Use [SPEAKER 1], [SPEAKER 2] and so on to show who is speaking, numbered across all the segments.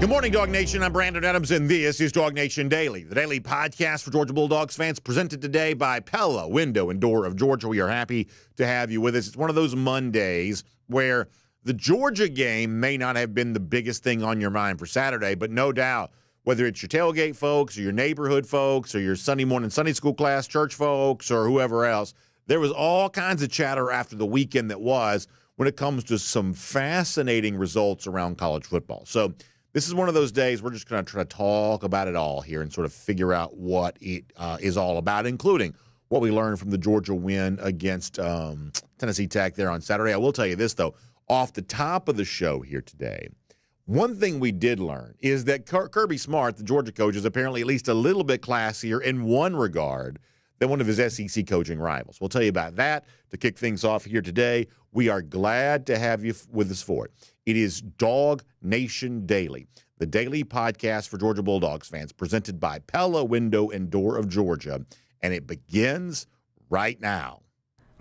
[SPEAKER 1] Good morning, Dog Nation. I'm Brandon Adams, and this is DawgNation Daily, the daily podcast for Georgia Bulldogs fans, presented today by Pella Window and Door of Georgia. We are happy to have you with us. It's one of those Mondays where the Georgia game may not have been the biggest thing on your mind for Saturday, but no doubt, whether it's your tailgate folks or your neighborhood folks or your Sunday morning Sunday school class, church folks, or whoever else, there was all kinds of chatter after the weekend that was when it comes to some fascinating results around college football. So this is one of those days we're just going to try to talk about it all here and sort of figure out what it is all about, including what we learned from the Georgia win against Tennessee Tech there on Saturday. I will tell you this, though, off the top of the show here today, one thing we did learn is that Kirby Smart, the Georgia coach, is apparently at least a little bit classier in one regard than one of his SEC coaching rivals. We'll tell you about that to kick things off here today. We are glad to have you with us for it. It is DawgNation Daily, the daily podcast for Georgia Bulldogs fans, presented by Pella Window and Door of Georgia, and it begins right now.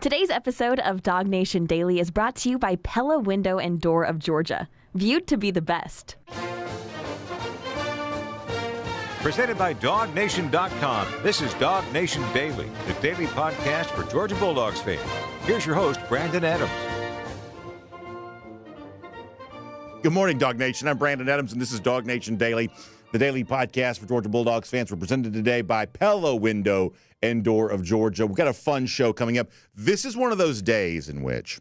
[SPEAKER 2] Today's episode of DawgNation Daily is brought to you by Pella Window and Door of Georgia, viewed to be the best.
[SPEAKER 3] Presented by DawgNation.com. This is DawgNation Daily, the daily podcast for Georgia Bulldogs fans. Here's your host, Brandon Adams.
[SPEAKER 1] Good morning, Dog Nation. I'm Brandon Adams, and this is DawgNation Daily, the daily podcast for Georgia Bulldogs fans. We're presented today by Pella Window and Door of Georgia. We've got a fun show coming up. This is one of those days in which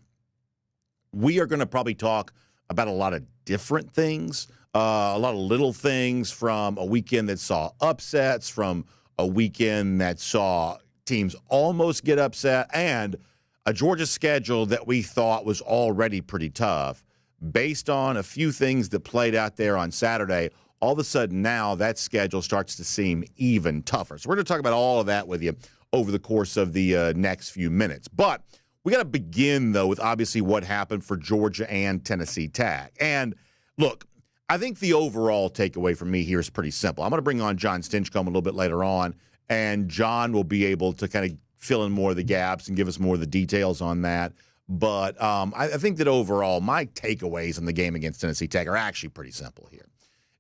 [SPEAKER 1] we are going to probably talk about a lot of different things, a lot of little things, from a weekend that saw upsets, from a weekend that saw teams almost get upset, and a Georgia schedule that we thought was already pretty tough. Based on a few things that played out there on Saturday, all of a sudden now that schedule starts to seem even tougher. So we're going to talk about all of that with you over the course of the next few minutes. But we got to begin, though, with obviously what happened for Georgia and Tennessee Tech. And look, I think the overall takeaway from me here is pretty simple. I'm going to bring on Jon Stinchcomb a little bit later on, and John will be able to kind of fill in more of the gaps and give us more of the details on that. But I think that overall, my takeaways in the game against Tennessee Tech are actually pretty simple here.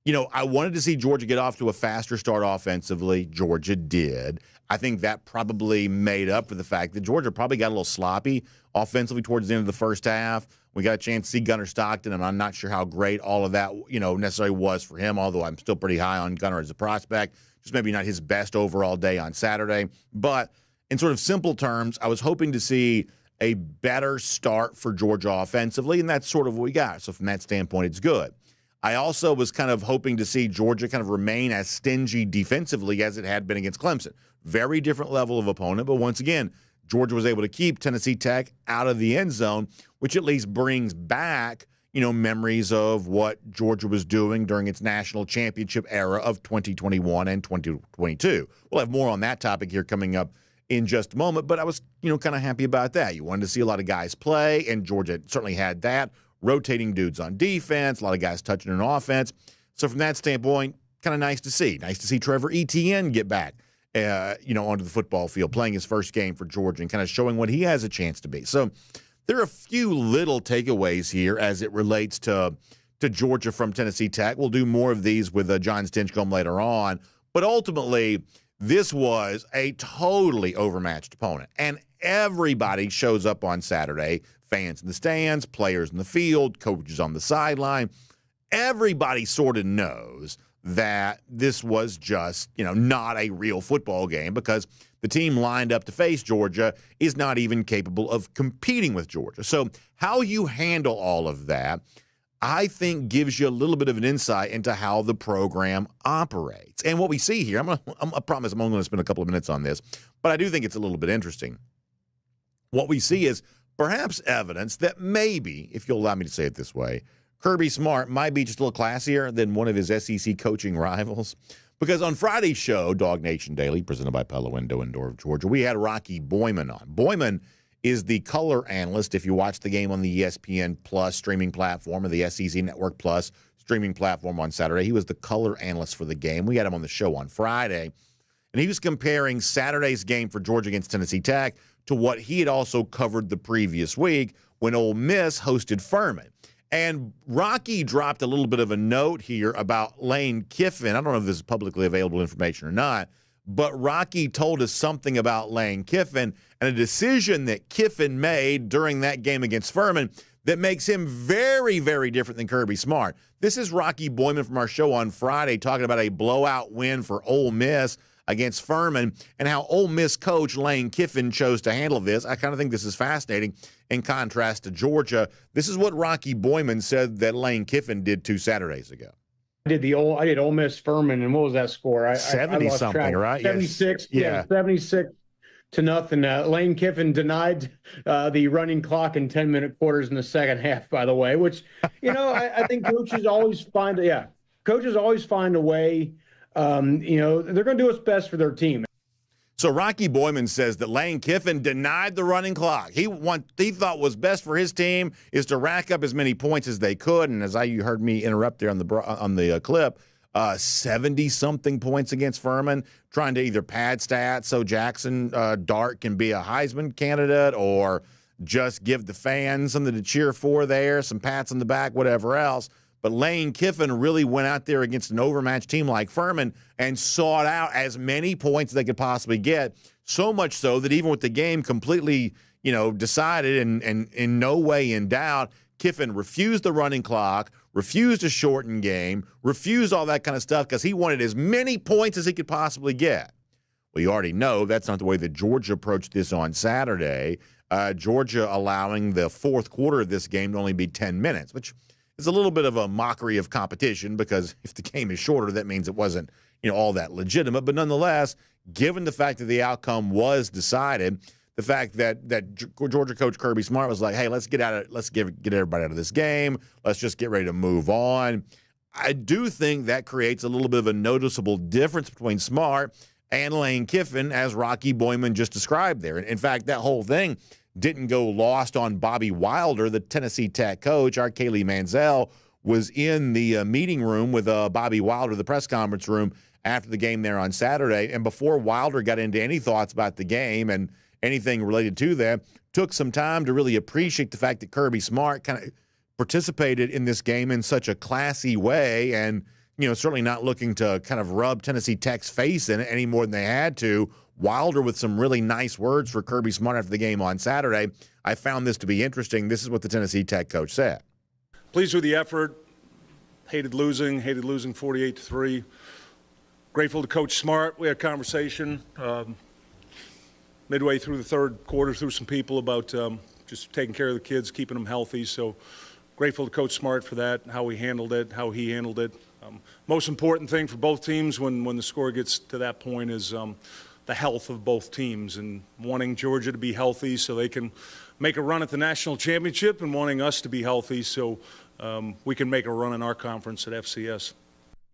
[SPEAKER 1] You know, I wanted to see Georgia get off to a faster start offensively. Georgia did. I think that probably made up for the fact that Georgia probably got a little sloppy offensively towards the end of the first half. We got a chance to see Gunnar Stockton, and I'm not sure how great all of that, necessarily was for him, although I'm still pretty high on Gunnar as a prospect. Just maybe not his best overall day on Saturday. But in sort of simple terms, I was hoping to see a better start for Georgia offensively, and that's sort of what we got. So from that standpoint, it's good. I also was kind of hoping to see Georgia kind of remain as stingy defensively as it had been against Clemson. Very different level of opponent, but once again, Georgia was able to keep Tennessee Tech out of the end zone, which at least brings back, memories of what Georgia was doing during its national championship era of 2021 and 2022. We'll have more on that topic here coming up in just a moment, but I was, kind of happy about that. You wanted to see a lot of guys play, and Georgia certainly had that. Rotating dudes on defense, a lot of guys touching on offense. So from that standpoint, kind of nice to see. Nice to see Trevor Etienne get back, onto the football field, playing his first game for Georgia and kind of showing what he has a chance to be. So there are a few little takeaways here as it relates to Georgia from Tennessee Tech. We'll do more of these with Jon Stinchcomb later on. But ultimately, this was a totally overmatched opponent, and everybody shows up on Saturday, fans in the stands, players in the field, coaches on the sideline. Everybody sort of knows that this was just, not a real football game because the team lined up to face Georgia is not even capable of competing with Georgia. So how you handle all of that, I think, gives you a little bit of an insight into how the program operates. And what we see here, I promise I'm only going to spend a couple of minutes on this, but I do think it's a little bit interesting. What we see is perhaps evidence that maybe, if you'll allow me to say it this way, Kirby Smart might be just a little classier than one of his SEC coaching rivals. Because on Friday's show, DawgNation Daily, presented by Pella Window and Door of Georgia, we had Rocky Boyman on. Boyman is the color analyst. If you watch the game on the ESPN Plus streaming platform or the SEC Network Plus streaming platform on Saturday, he was the color analyst for the game. We had him on the show on Friday, and he was comparing Saturday's game for Georgia against Tennessee Tech to what he had also covered the previous week when Ole Miss hosted Furman. And Rocky dropped a little bit of a note here about Lane Kiffin. I don't know if this is publicly available information or not, but Rocky told us something about Lane Kiffin and a decision that Kiffin made during that game against Furman that makes him very, very different than Kirby Smart. This is Rocky Boyman from our show on Friday talking about a blowout win for Ole Miss against Furman and how Ole Miss coach Lane Kiffin chose to handle this. I kind of think this is fascinating in contrast to Georgia. This is what Rocky Boyman said that Lane Kiffin did 2 Saturdays ago.
[SPEAKER 4] I did Ole Miss Furman, and what was that score?
[SPEAKER 1] 70
[SPEAKER 4] lost
[SPEAKER 1] something,
[SPEAKER 4] track.
[SPEAKER 1] right?
[SPEAKER 4] 76.
[SPEAKER 1] Yeah.
[SPEAKER 4] 76 to nothing. Lane Kiffin denied the running clock in 10-minute quarters in the second half, by the way, which, I think coaches always find a way. They're going to do what's best for their team.
[SPEAKER 1] So Rocky Boyman says that Lane Kiffin denied the running clock. He thought was best for his team is to rack up as many points as they could. And as you heard me interrupt there on the clip, 70-something points against Furman, trying to either pad stats so Jackson Dart can be a Heisman candidate or just give the fans something to cheer for there, some pats on the back, whatever else. But Lane Kiffin really went out there against an overmatched team like Furman and sought out as many points as they could possibly get, so much so that even with the game completely, decided and in no way in doubt, Kiffin refused the running clock, refused a shortened game, refused all that kind of stuff because he wanted as many points as he could possibly get. Well, you already know that's not the way that Georgia approached this on Saturday. Georgia allowing the fourth quarter of this game to only be 10 minutes, which is a little bit of a mockery of competition because if the game is shorter, that means it wasn't, all that legitimate. But nonetheless, given the fact that the outcome was decided, the fact that Georgia coach Kirby Smart was like, hey, let's get everybody out of this game. Let's just get ready to move on. I do think that creates a little bit of a noticeable difference between Smart and Lane Kiffin, as Rocky Boyman just described there. In fact, that whole thing didn't go lost on Bobby Wilder, the Tennessee Tech coach. Our Kaylee Manziel was in the meeting room with Bobby Wilder, the press conference room, after the game there on Saturday. And before Wilder got into any thoughts about the game and anything related to that, took some time to really appreciate the fact that Kirby Smart kind of participated in this game in such a classy way and, certainly not looking to kind of rub Tennessee Tech's face in it any more than they had to. Wilder with some really nice words for Kirby Smart after the game on Saturday. I found this to be interesting. This is what the Tennessee Tech coach said.
[SPEAKER 5] Pleased with the effort. Hated losing 48-3. Grateful to Coach Smart. We had a conversation midway through the third quarter through some people about just taking care of the kids, keeping them healthy. So grateful to Coach Smart for that, how he handled it. Most important thing for both teams when the score gets to that point is the health of both teams and wanting Georgia to be healthy so they can make a run at the national championship and wanting us to be healthy so we can make a run in our conference at FCS.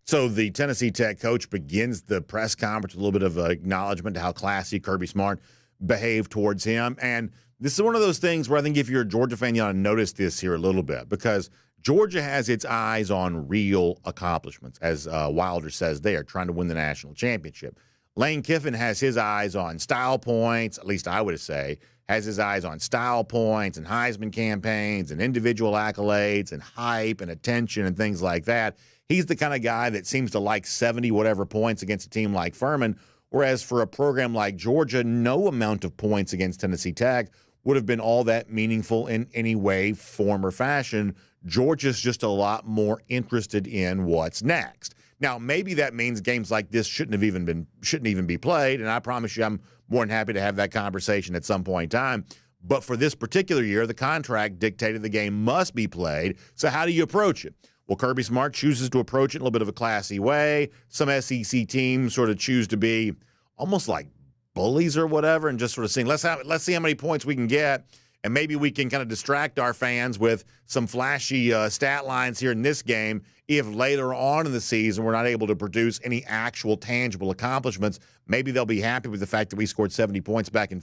[SPEAKER 1] So the Tennessee Tech coach begins the press conference with a little bit of acknowledgement to how classy Kirby Smart behaved towards him. And this is one of those things where I think if you're a Georgia fan, you ought to notice this here a little bit because Georgia has its eyes on real accomplishments, as Wilder says there, trying to win the national championship. Lane Kiffin has his eyes on style points, at least I would say, has his eyes on style points and Heisman campaigns and individual accolades and hype and attention and things like that. He's the kind of guy that seems to like 70-whatever points against a team like Furman, whereas for a program like Georgia, no amount of points against Tennessee Tech would have been all that meaningful in any way, form, or fashion. Georgia's just a lot more interested in what's next. Now, maybe that means games like this shouldn't even be played, and I promise you I'm more than happy to have that conversation at some point in time. But for this particular year, the contract dictated the game must be played. So how do you approach it? Well, Kirby Smart chooses to approach it in a little bit of a classy way. Some SEC teams sort of choose to be almost like bullies or whatever and just sort of saying, let's see how many points we can get. And maybe we can kind of distract our fans with some flashy stat lines here in this game if later on in the season we're not able to produce any actual tangible accomplishments. Maybe they'll be happy with the fact that we scored 70 points back in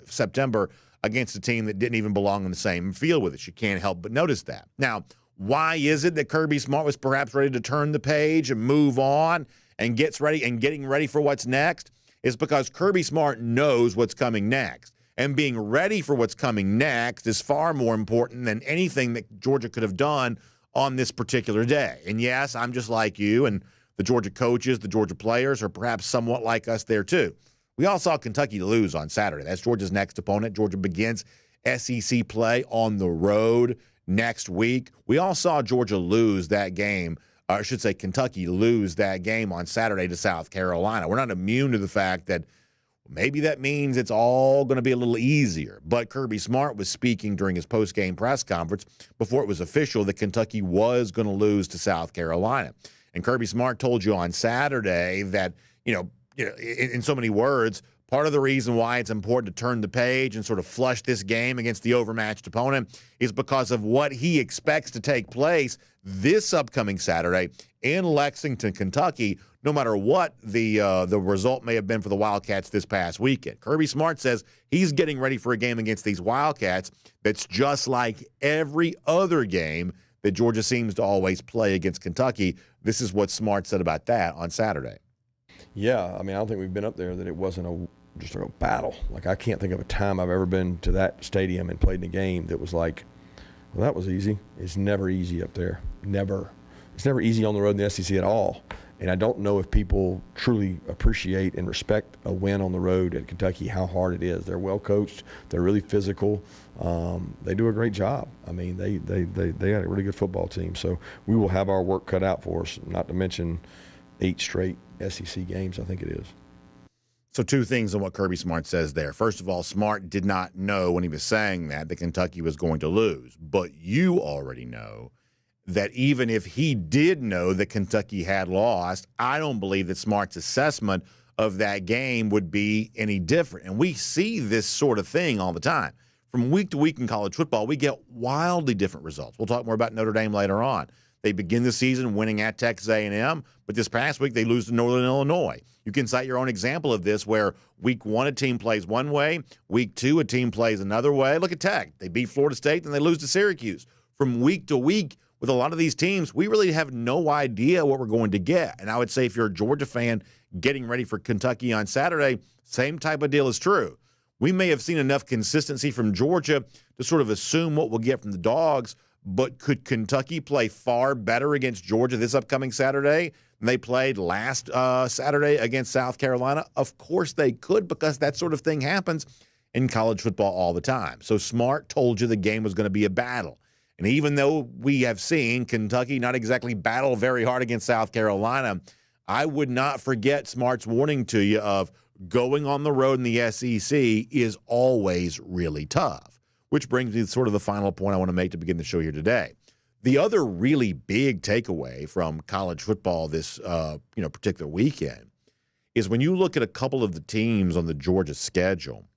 [SPEAKER 1] September against a team that didn't even belong in the same field with us. You can't help but notice that. Now, why is it that Kirby Smart was perhaps ready to turn the page and move on and getting ready for what's next? Is because Kirby Smart knows what's coming next. And being ready for what's coming next is far more important than anything that Georgia could have done on this particular day. And yes, I'm just like you, and the Georgia coaches, the Georgia players are perhaps somewhat like us there too. We all saw Kentucky lose on Saturday. That's Georgia's next opponent. Georgia begins SEC play on the road next week. We all saw Georgia lose that game, or I should say Kentucky lose that game on Saturday to South Carolina. We're not immune to the fact that maybe that means it's all going to be a little easier. But Kirby Smart was speaking during his post-game press conference before it was official that Kentucky was going to lose to South Carolina. And Kirby Smart told you on Saturday that, in so many words, part of the reason why it's important to turn the page and sort of flush this game against the overmatched opponent is because of what he expects to take place this upcoming Saturday in Lexington, Kentucky, no matter what the result may have been for the Wildcats this past weekend. Kirby Smart says he's getting ready for a game against these Wildcats that's just like every other game that Georgia seems to always play against Kentucky. This is what Smart said about that on Saturday.
[SPEAKER 6] Yeah, I mean, I don't think we've been up there that it wasn't just a battle. Like, I can't think of a time I've ever been to that stadium and played in a game that was like, well, that was easy. It's never easy up there. Never. It's never easy on the road in the SEC at all. And I don't know if people truly appreciate and respect a win on the road at Kentucky, how hard it is. They're well coached. They're really physical. They do a great job. I mean, they got a really good football team. So we will have our work cut out for us, not to mention 8 straight SEC games, I think it is.
[SPEAKER 1] So 2 things on what Kirby Smart says there. First of all, Smart did not know when he was saying that Kentucky was going to lose. But you already know that even if he did know that Kentucky had lost, I don't believe that Smart's assessment of that game would be any different. And we see this sort of thing all the time. From week to week in college football, we get wildly different results. We'll talk more about Notre Dame later on. They begin the season winning at Texas A&M, but this past week they lose to Northern Illinois. You can cite your own example of this where week 1 a team plays one way, week 2 a team plays another way. Look at Tech. They beat Florida State, and they lose to Syracuse. From week to week, with a lot of these teams, we really have no idea what we're going to get. And I would say if you're a Georgia fan getting ready for Kentucky on Saturday, same type of deal is true. We may have seen enough consistency from Georgia to sort of assume what we'll get from the Dogs, but could Kentucky play far better against Georgia this upcoming Saturday than they played last Saturday against South Carolina? Of course they could, because that sort of thing happens in college football all the time. So Smart told you the game was going to be a battle. And even though we have seen Kentucky not exactly battle very hard against South Carolina, I would not forget Smart's warning to you of going on the road in the SEC is always really tough, which brings me to sort of the final point I want to make to begin the show here today. The other really big takeaway from college football this particular weekend is when you look at a couple of the teams on the Georgia schedule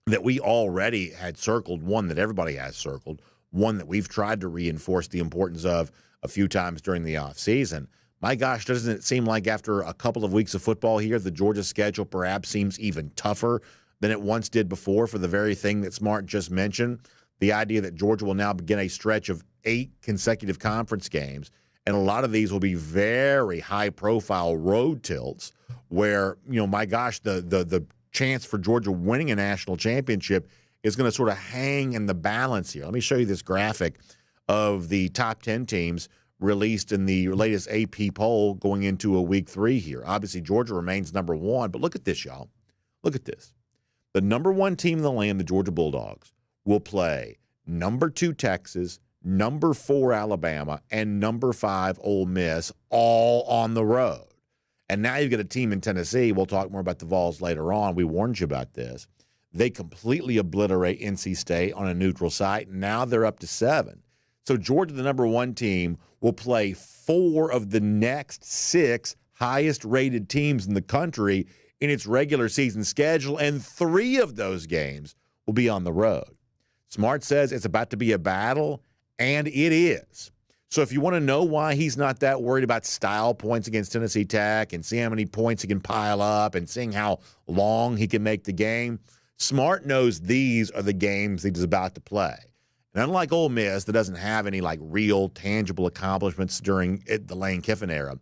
[SPEAKER 1] that we already had circled, one that everybody has circled, one that we've tried to reinforce the importance of a few times during the offseason. My gosh, doesn't it seem like after a couple of weeks of football here, the Georgia schedule perhaps seems even tougher than it once did before for the very thing that Smart just mentioned, the idea that Georgia will now begin a stretch of 8 consecutive conference games, and a lot of these will be very high-profile road tilts where, my gosh, the chance for Georgia winning a national championship is going to sort of hang in the balance here. Let me show you this graphic of the top 10 teams released in the latest AP poll going into a week 3 here. Obviously, Georgia remains number 1, but look at this, y'all. Look at this. The number 1 team in the land, the Georgia Bulldogs, will play number 2 Texas, number 4 Alabama, and number 5 Ole Miss, all on the road. And now you've got a team in Tennessee. We'll talk more about the Vols later on. We warned you about this. They completely obliterate NC State on a neutral site. Now they're up to 7. So Georgia, the number 1 team, will play 4 of the next 6 highest-rated teams in the country in its regular season schedule, and 3 of those games will be on the road. Smart says it's about to be a battle, and it is. So if you want to know why he's not that worried about style points against Tennessee Tech and see how many points he can pile up and seeing how long he can make the game, Smart knows these are the games he's about to play. And unlike Ole Miss, that doesn't have any real tangible accomplishments during the Lane Kiffin era,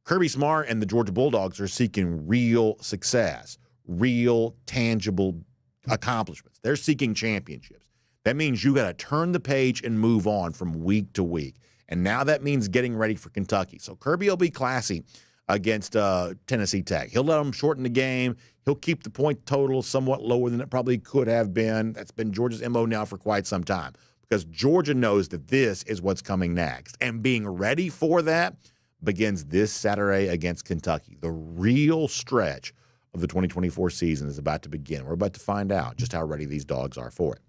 [SPEAKER 1] Kirby Smart and the Georgia Bulldogs are seeking real success, real tangible accomplishments. They're seeking championships. That means you got to turn the page and move on from week to week. And now that means getting ready for Kentucky. So Kirby will be classy against Tennessee Tech. He'll let them shorten the game. He'll keep the point total somewhat lower than it probably could have been. That's been Georgia's MO now for quite some time because Georgia knows that this is what's coming next. And being ready for that begins this Saturday against Kentucky. The real stretch of the 2024 season is about to begin. We're about to find out just how ready these dogs are for it.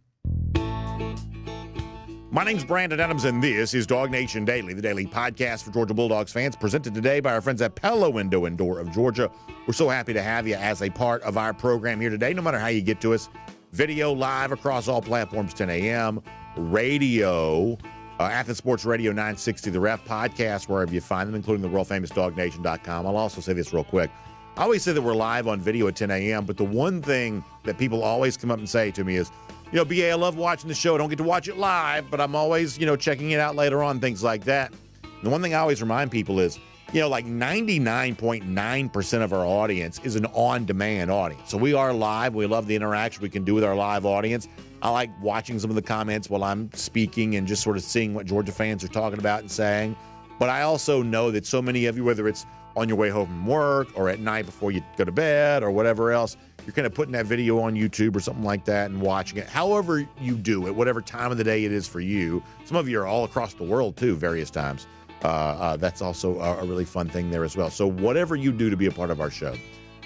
[SPEAKER 1] My name's Brandon Adams, and this is DawgNation Daily, the daily podcast for Georgia Bulldogs fans, presented today by our friends at Pella Window and Door of Georgia. We're so happy to have you as a part of our program here today, no matter how you get to us. Video live across all platforms, 10 a.m., radio, Athens Sports Radio 960, the Ref podcast, wherever you find them, including the world-famous DawgNation.com. I'll also say this real quick. I always say that we're live on video at 10 a.m., but the one thing that people always come up and say to me is, BA, I love watching the show. I don't get to watch it live, but I'm always, checking it out later on, things like that. And the one thing I always remind people is, like 99.9% of our audience is an on-demand audience. So we are live. We love the interaction we can do with our live audience. I like watching some of the comments while I'm speaking and just sort of seeing what Georgia fans are talking about and saying. But I also know that so many of you, whether it's on your way home from work or at night before you go to bed or whatever else, you're kind of putting that video on YouTube or something like that and watching it. However you do it, whatever time of the day it is for you. Some of you are all across the world, too, various times. That's also a really fun thing there as well. So whatever you do to be a part of our show,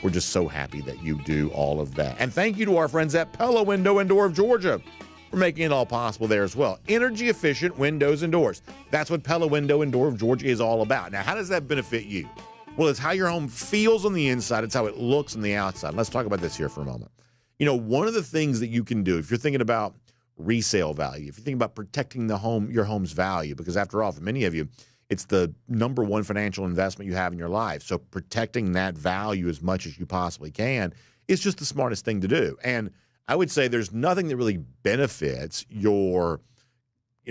[SPEAKER 1] we're just so happy that you do all of that. And thank you to our friends at Pella Window and Door of Georgia for making it all possible there as well. Energy-efficient windows and doors. That's what Pella Window and Door of Georgia is all about. Now, how does that benefit you? Well, it's how your home feels on the inside. It's how it looks on the outside. Let's talk about this here for a moment. One of the things that you can do if you're thinking about resale value, if you're thinking about protecting your home's value, because after all, for many of you, it's the number one financial investment you have in your life. So protecting that value as much as you possibly can is just the smartest thing to do. And I would say there's nothing that really benefits your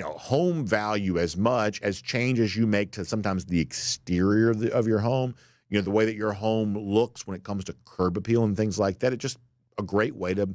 [SPEAKER 1] home value as much as changes you make to sometimes the exterior of your home, the way that your home looks when it comes to curb appeal and things like that. It's just a great way to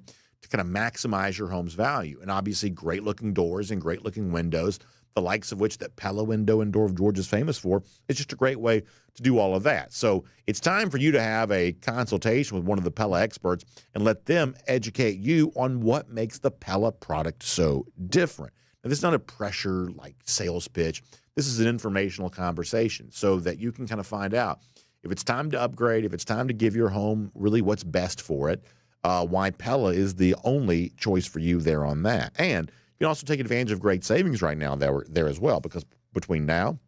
[SPEAKER 1] kind of maximize your home's value. And obviously great looking doors and great looking windows, the likes of which that Pella Window and Door of Georgia is famous for. It's just a great way to do all of that. So it's time for you to have a consultation with one of the Pella experts and let them educate you on what makes the Pella product so different. Now, this is not a pressure sales pitch. This is an informational conversation so that you can kind of find out if it's time to upgrade, if it's time to give your home really what's best for it, why Pella is the only choice for you there on that. And you can also take advantage of great savings right now there as well, because between now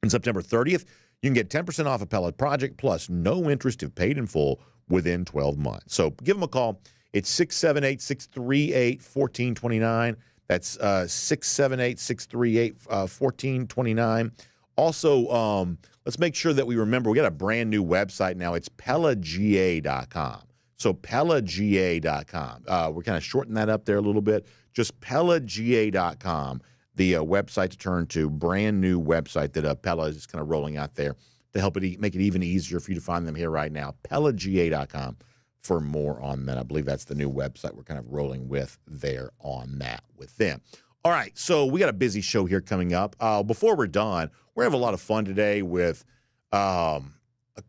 [SPEAKER 1] and September 30th, you can get 10% off a Pella project plus no interest if paid in full within 12 months. So give them a call. It's 678-638-1429. That's 678-638-1429. Also, let's make sure that we remember we got a brand new website now. It's PellaGA.com. So PellaGA.com. We're kind of shortening that up there a little bit. Just PellaGA.com, the website to turn to, brand new website that Pella is kind of rolling out there to help it make it even easier for you to find them here right now. PellaGA.com. For more on that. I believe that's the new website we're kind of rolling with there on that with them. All right, so we got a busy show here coming up. Before we're done, we're going to have a lot of fun today with a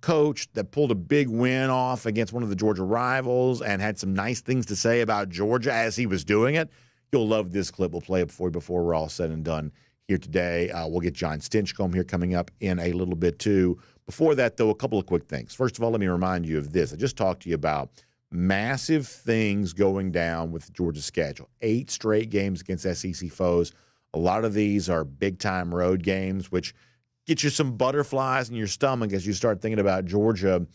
[SPEAKER 1] coach that pulled a big win off against one of the Georgia rivals and had some nice things to say about Georgia as he was doing it. You'll love this clip. We'll play it before we're all said and done here today. We'll get Jon Stinchcomb here coming up in a little bit too. Before that, though, a couple of quick things. First of all, let me remind you of this. I just talked to you about massive things going down with Georgia's schedule. 8 straight games against SEC foes. A lot of these are big-time road games, which get you some butterflies in your stomach as you start thinking about Georgia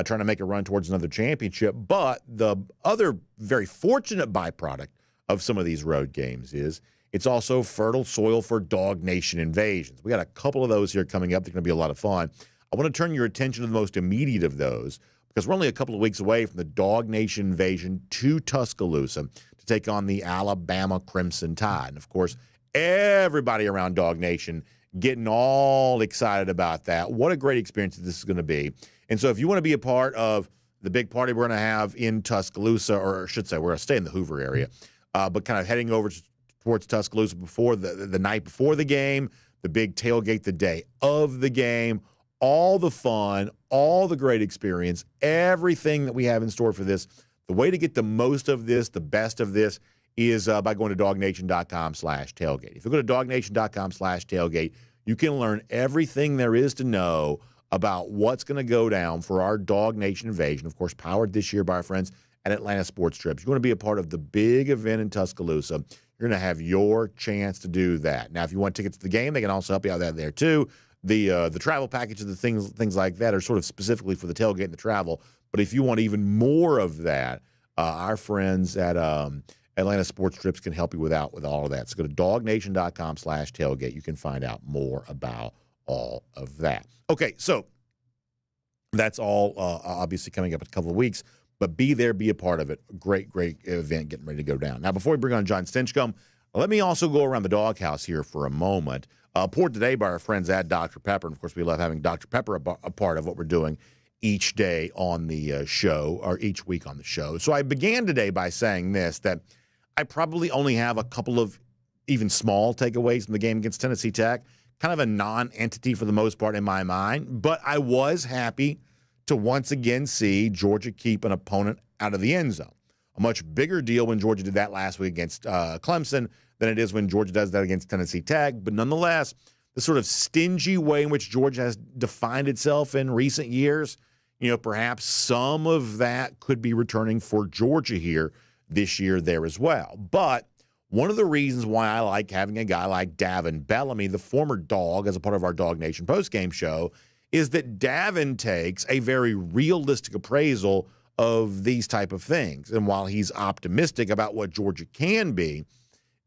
[SPEAKER 1] trying to make a run towards another championship. But the other very fortunate byproduct of some of these road games is it's also fertile soil for DawgNation invasions. We got a couple of those here coming up. They're going to be a lot of fun. I want to turn your attention to the most immediate of those because we're only a couple of weeks away from the DawgNation invasion to Tuscaloosa to take on the Alabama Crimson Tide. And, of course, everybody around DawgNation getting all excited about that. What a great experience this is going to be. And so if you want to be a part of the big party we're going to have in Tuscaloosa, or I should say, we're going to stay in the Hoover area, but kind of heading over towards Tuscaloosa before the night before the game, the big tailgate the day of the game, all the fun, all the great experience, everything that we have in store for this. The way to get the most of this, the best of this, is by going to DawgNation.com/tailgate. If you go to DawgNation.com/tailgate, you can learn everything there is to know about what's going to go down for our Dog Nation invasion, of course, powered this year by our friends at Atlanta Sports Trips. You want to be a part of the big event in Tuscaloosa, you're going to have your chance to do that. Now, if you want tickets to the game, they can also help you out there too. The travel packages, the things like that are sort of specifically for the tailgate and the travel. But if you want even more of that, our friends at Atlanta Sports Trips can help you with all of that. So go to DawgNation.com/tailgate. You can find out more about all of that. Okay, so that's all obviously coming up in a couple of weeks, but be there, be a part of it. Great event getting ready to go down. Now, before we bring on Jon Stinchcomb, let me also go around the doghouse here for a moment. Poured today by our friends at Dr. Pepper, and of course we love having Dr. Pepper a part of what we're doing each day on the show, or each week on the show. So I began today by saying this, that I probably only have a couple of even small takeaways from the game against Tennessee Tech. Kind of a non-entity for the most part in my mind, but I was happy to once again see Georgia keep an opponent out of the end zone. A much bigger deal when Georgia did that last week against Clemson than it is when Georgia does that against Tennessee Tech. But nonetheless, the sort of stingy way in which Georgia has defined itself in recent years, perhaps some of that could be returning for Georgia here this year there as well. But one of the reasons why I like having a guy like Davin Bellamy, the former Dog, as a part of our Dog Nation postgame show, is that Davin takes a very realistic appraisal of these type of things. And while he's optimistic about what Georgia can be,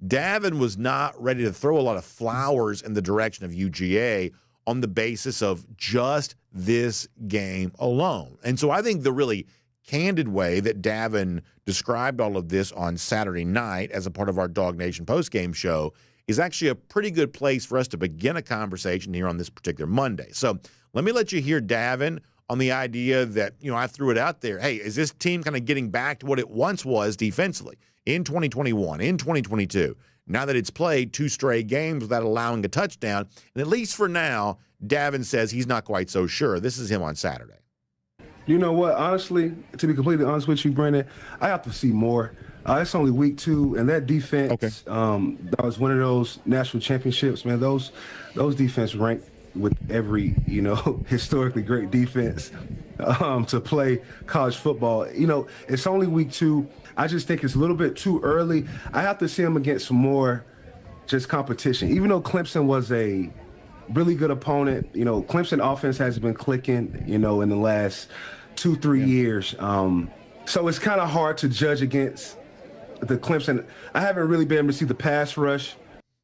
[SPEAKER 1] Davin was not ready to throw a lot of flowers in the direction of UGA on the basis of just this game alone. And so I think the really candid way that Davin described all of this on Saturday night as a part of our Dog Nation postgame show is actually a pretty good place for us to begin a conversation here on this particular Monday. So let me let you hear Davin on the idea that, I threw it out there. Hey, is this team kind of getting back to what it once was defensively in 2021, in 2022? Now that it's played 2 straight games without allowing a touchdown, and at least for now, Davin says he's not quite so sure. This is him on Saturday.
[SPEAKER 7] You know what? Honestly, to be completely honest with you, Brandon, I have to see more. It's only week 2, and that defense, that was one of those national championships, man. Those defense ranked with every, historically great defense to play college football. It's only week 2. I just think it's a little bit too early. I have to see him against some more just competition. Even though Clemson was a really good opponent, Clemson offense has been clicking, in the last 2-3 years. So it's kind of hard to judge against the Clemson. I haven't really been able to see the pass rush.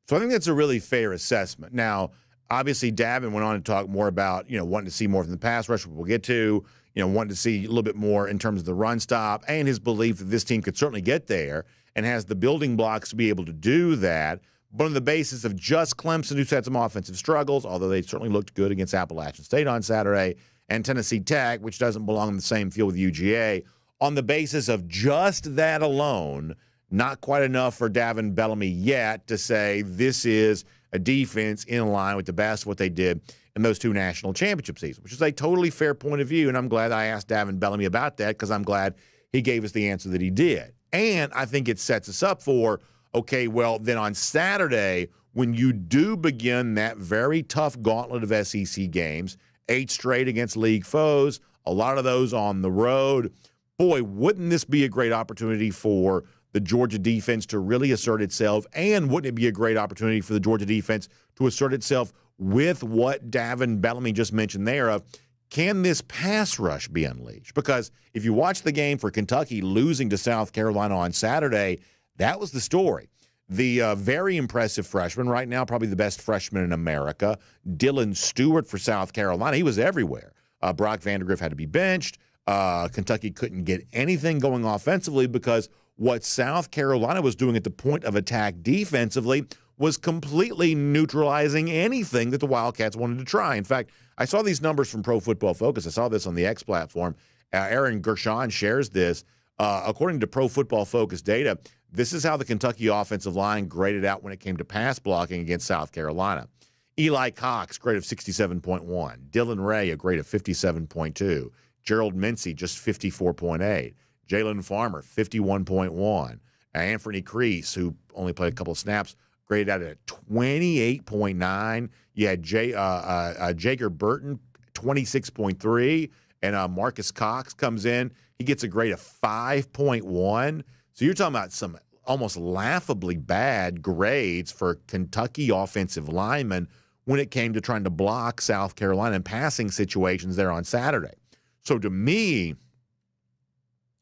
[SPEAKER 1] So I think that's a really fair assessment. Now, obviously, Davin went on to talk more about, wanting to see more from the pass rush, which we'll get to, wanting to see a little bit more in terms of the run stop, and his belief that this team could certainly get there and has the building blocks to be able to do that. But on the basis of just Clemson, who's had some offensive struggles, although they certainly looked good against Appalachian State on Saturday, and Tennessee Tech, which doesn't belong in the same field with UGA, on the basis of just that alone, not quite enough for Davin Bellamy yet to say this is a defense in line with the best of what they did in those 2 national championship seasons, which is a totally fair point of view, and I'm glad I asked Davin Bellamy about that because I'm glad he gave us the answer that he did. And I think it sets us up for, okay, well, then on Saturday, when you do begin that very tough gauntlet of SEC games, 8 straight against league foes, a lot of those on the road, boy, wouldn't this be a great opportunity for the Georgia defense to really assert itself, and wouldn't it be a great opportunity for the Georgia defense to assert itself with what Davin Bellamy just mentioned there of, can this pass rush be unleashed? Because if you watch the game for Kentucky losing to South Carolina on Saturday, that was the story. The very impressive freshman, right now probably the best freshman in America, Dylan Stewart for South Carolina, he was everywhere. Brock Vandegrift had to be benched. Kentucky couldn't get anything going offensively because what South Carolina was doing at the point of attack defensively was completely neutralizing anything that the Wildcats wanted to try. In fact, I saw these numbers from Pro Football Focus. I saw this on the X platform, Aaron Gershon shares this. According to Pro Football Focus data, this is how the Kentucky offensive line graded out when it came to pass blocking against South Carolina. Eli Cox, grade of 67.1. Dylan Ray, a grade of 57.2. Gerald Mincy, just 54.8. Jalen Farmer, 51.1. Anthony Crease, who only played a couple of snaps, graded out at 28.9. You had Jager Burton, 26.3. And Marcus Cox comes in. He gets a grade of 5.1. So you're talking about some almost laughably bad grades for Kentucky offensive linemen when it came to trying to block South Carolina in passing situations there on Saturday. So to me,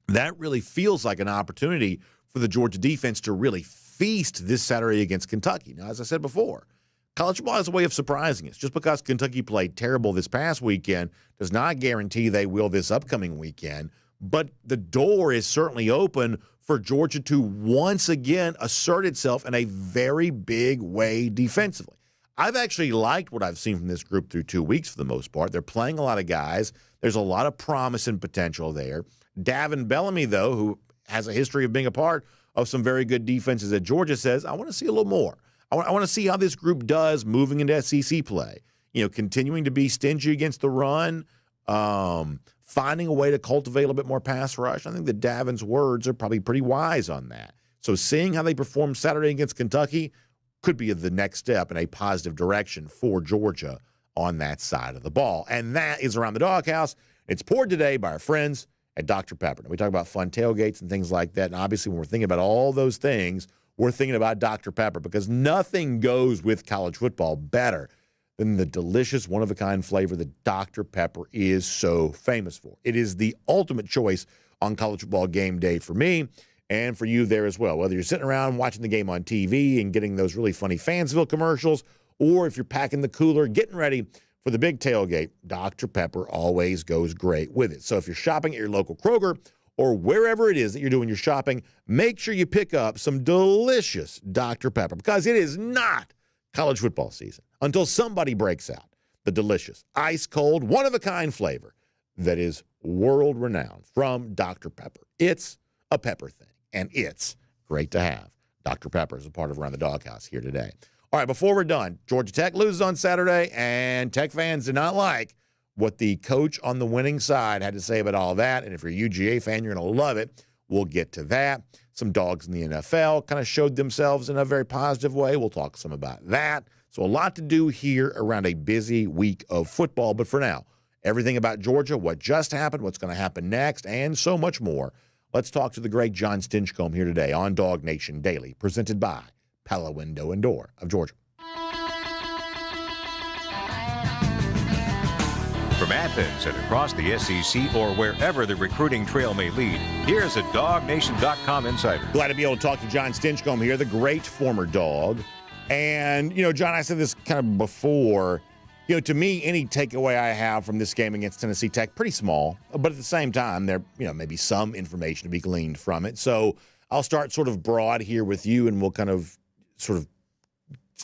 [SPEAKER 1] that really feels like an opportunity for the Georgia defense to really feast this Saturday against Kentucky. Now, as I said before, college football has a way of surprising us. Just because Kentucky played terrible this past weekend does not guarantee they will this upcoming weekend. But the door is certainly open for Georgia to once again assert itself in a very big way defensively. I've actually liked what I've seen from this group through 2 weeks for the most part. They're playing a lot of guys. There's a lot of promise and potential there. Davin Bellamy, though, who has a history of being a part of some very good defenses at Georgia, says, I want to see a little more. I want to see how this group does moving into SEC play. You know, continuing to be stingy against the run, finding a way to cultivate a little bit more pass rush. I think that Davin's words are probably pretty wise on that. So seeing how they perform Saturday against Kentucky could be the next step in a positive direction for Georgia on that side of the ball. And that is Around the Doghouse. It's poured today by our friends at Dr. Pepper. Now, we talk about fun tailgates and things like that. And obviously, when we're thinking about all those things, we're thinking about Dr. Pepper because nothing goes with college football better than the delicious, one-of-a-kind flavor that Dr. Pepper is so famous for. It is the ultimate choice on college football game day for me and for you there as well. Whether you're sitting around watching the game on TV and getting those really funny Fansville commercials, or if you're packing the cooler, getting ready for the big tailgate, Dr. Pepper always goes great with it. So if you're shopping at your local Kroger or wherever it is that you're doing your shopping, make sure you pick up some delicious Dr. Pepper because it is not college football season until somebody breaks out the delicious, ice-cold, one-of-a-kind flavor that is world-renowned from Dr. Pepper. It's a pepper thing, and it's great to have Dr. Pepper as a part of Around the Doghouse here today. All right, before we're done, Georgia Tech loses on Saturday, and Tech fans did not like what the coach on the winning side had to say about all that. And if you're a UGA fan, you're going to love it. We'll get to that. Some dogs in the NFL kind of showed themselves in a very positive way. We'll talk some about that. So a lot to do here around a busy week of football. But for now, everything about Georgia, what just happened, what's going to happen next, and so much more. Let's talk to the great Jon Stinchcomb here today on DawgNation Daily, presented by Pella Window and Door of Georgia.
[SPEAKER 3] From Athens and across the SEC or wherever the recruiting trail may lead, here's a DawgNation.com insider.
[SPEAKER 1] Glad to be able to talk to Jon Stinchcomb here, the great former Dog. And, you know, John, I said this kind of before, you know, to me, any takeaway I have from this game against Tennessee Tech, pretty small, but at the same time, there, you know, maybe some information to be gleaned from it. So I'll start sort of broad here with you, and we'll kind of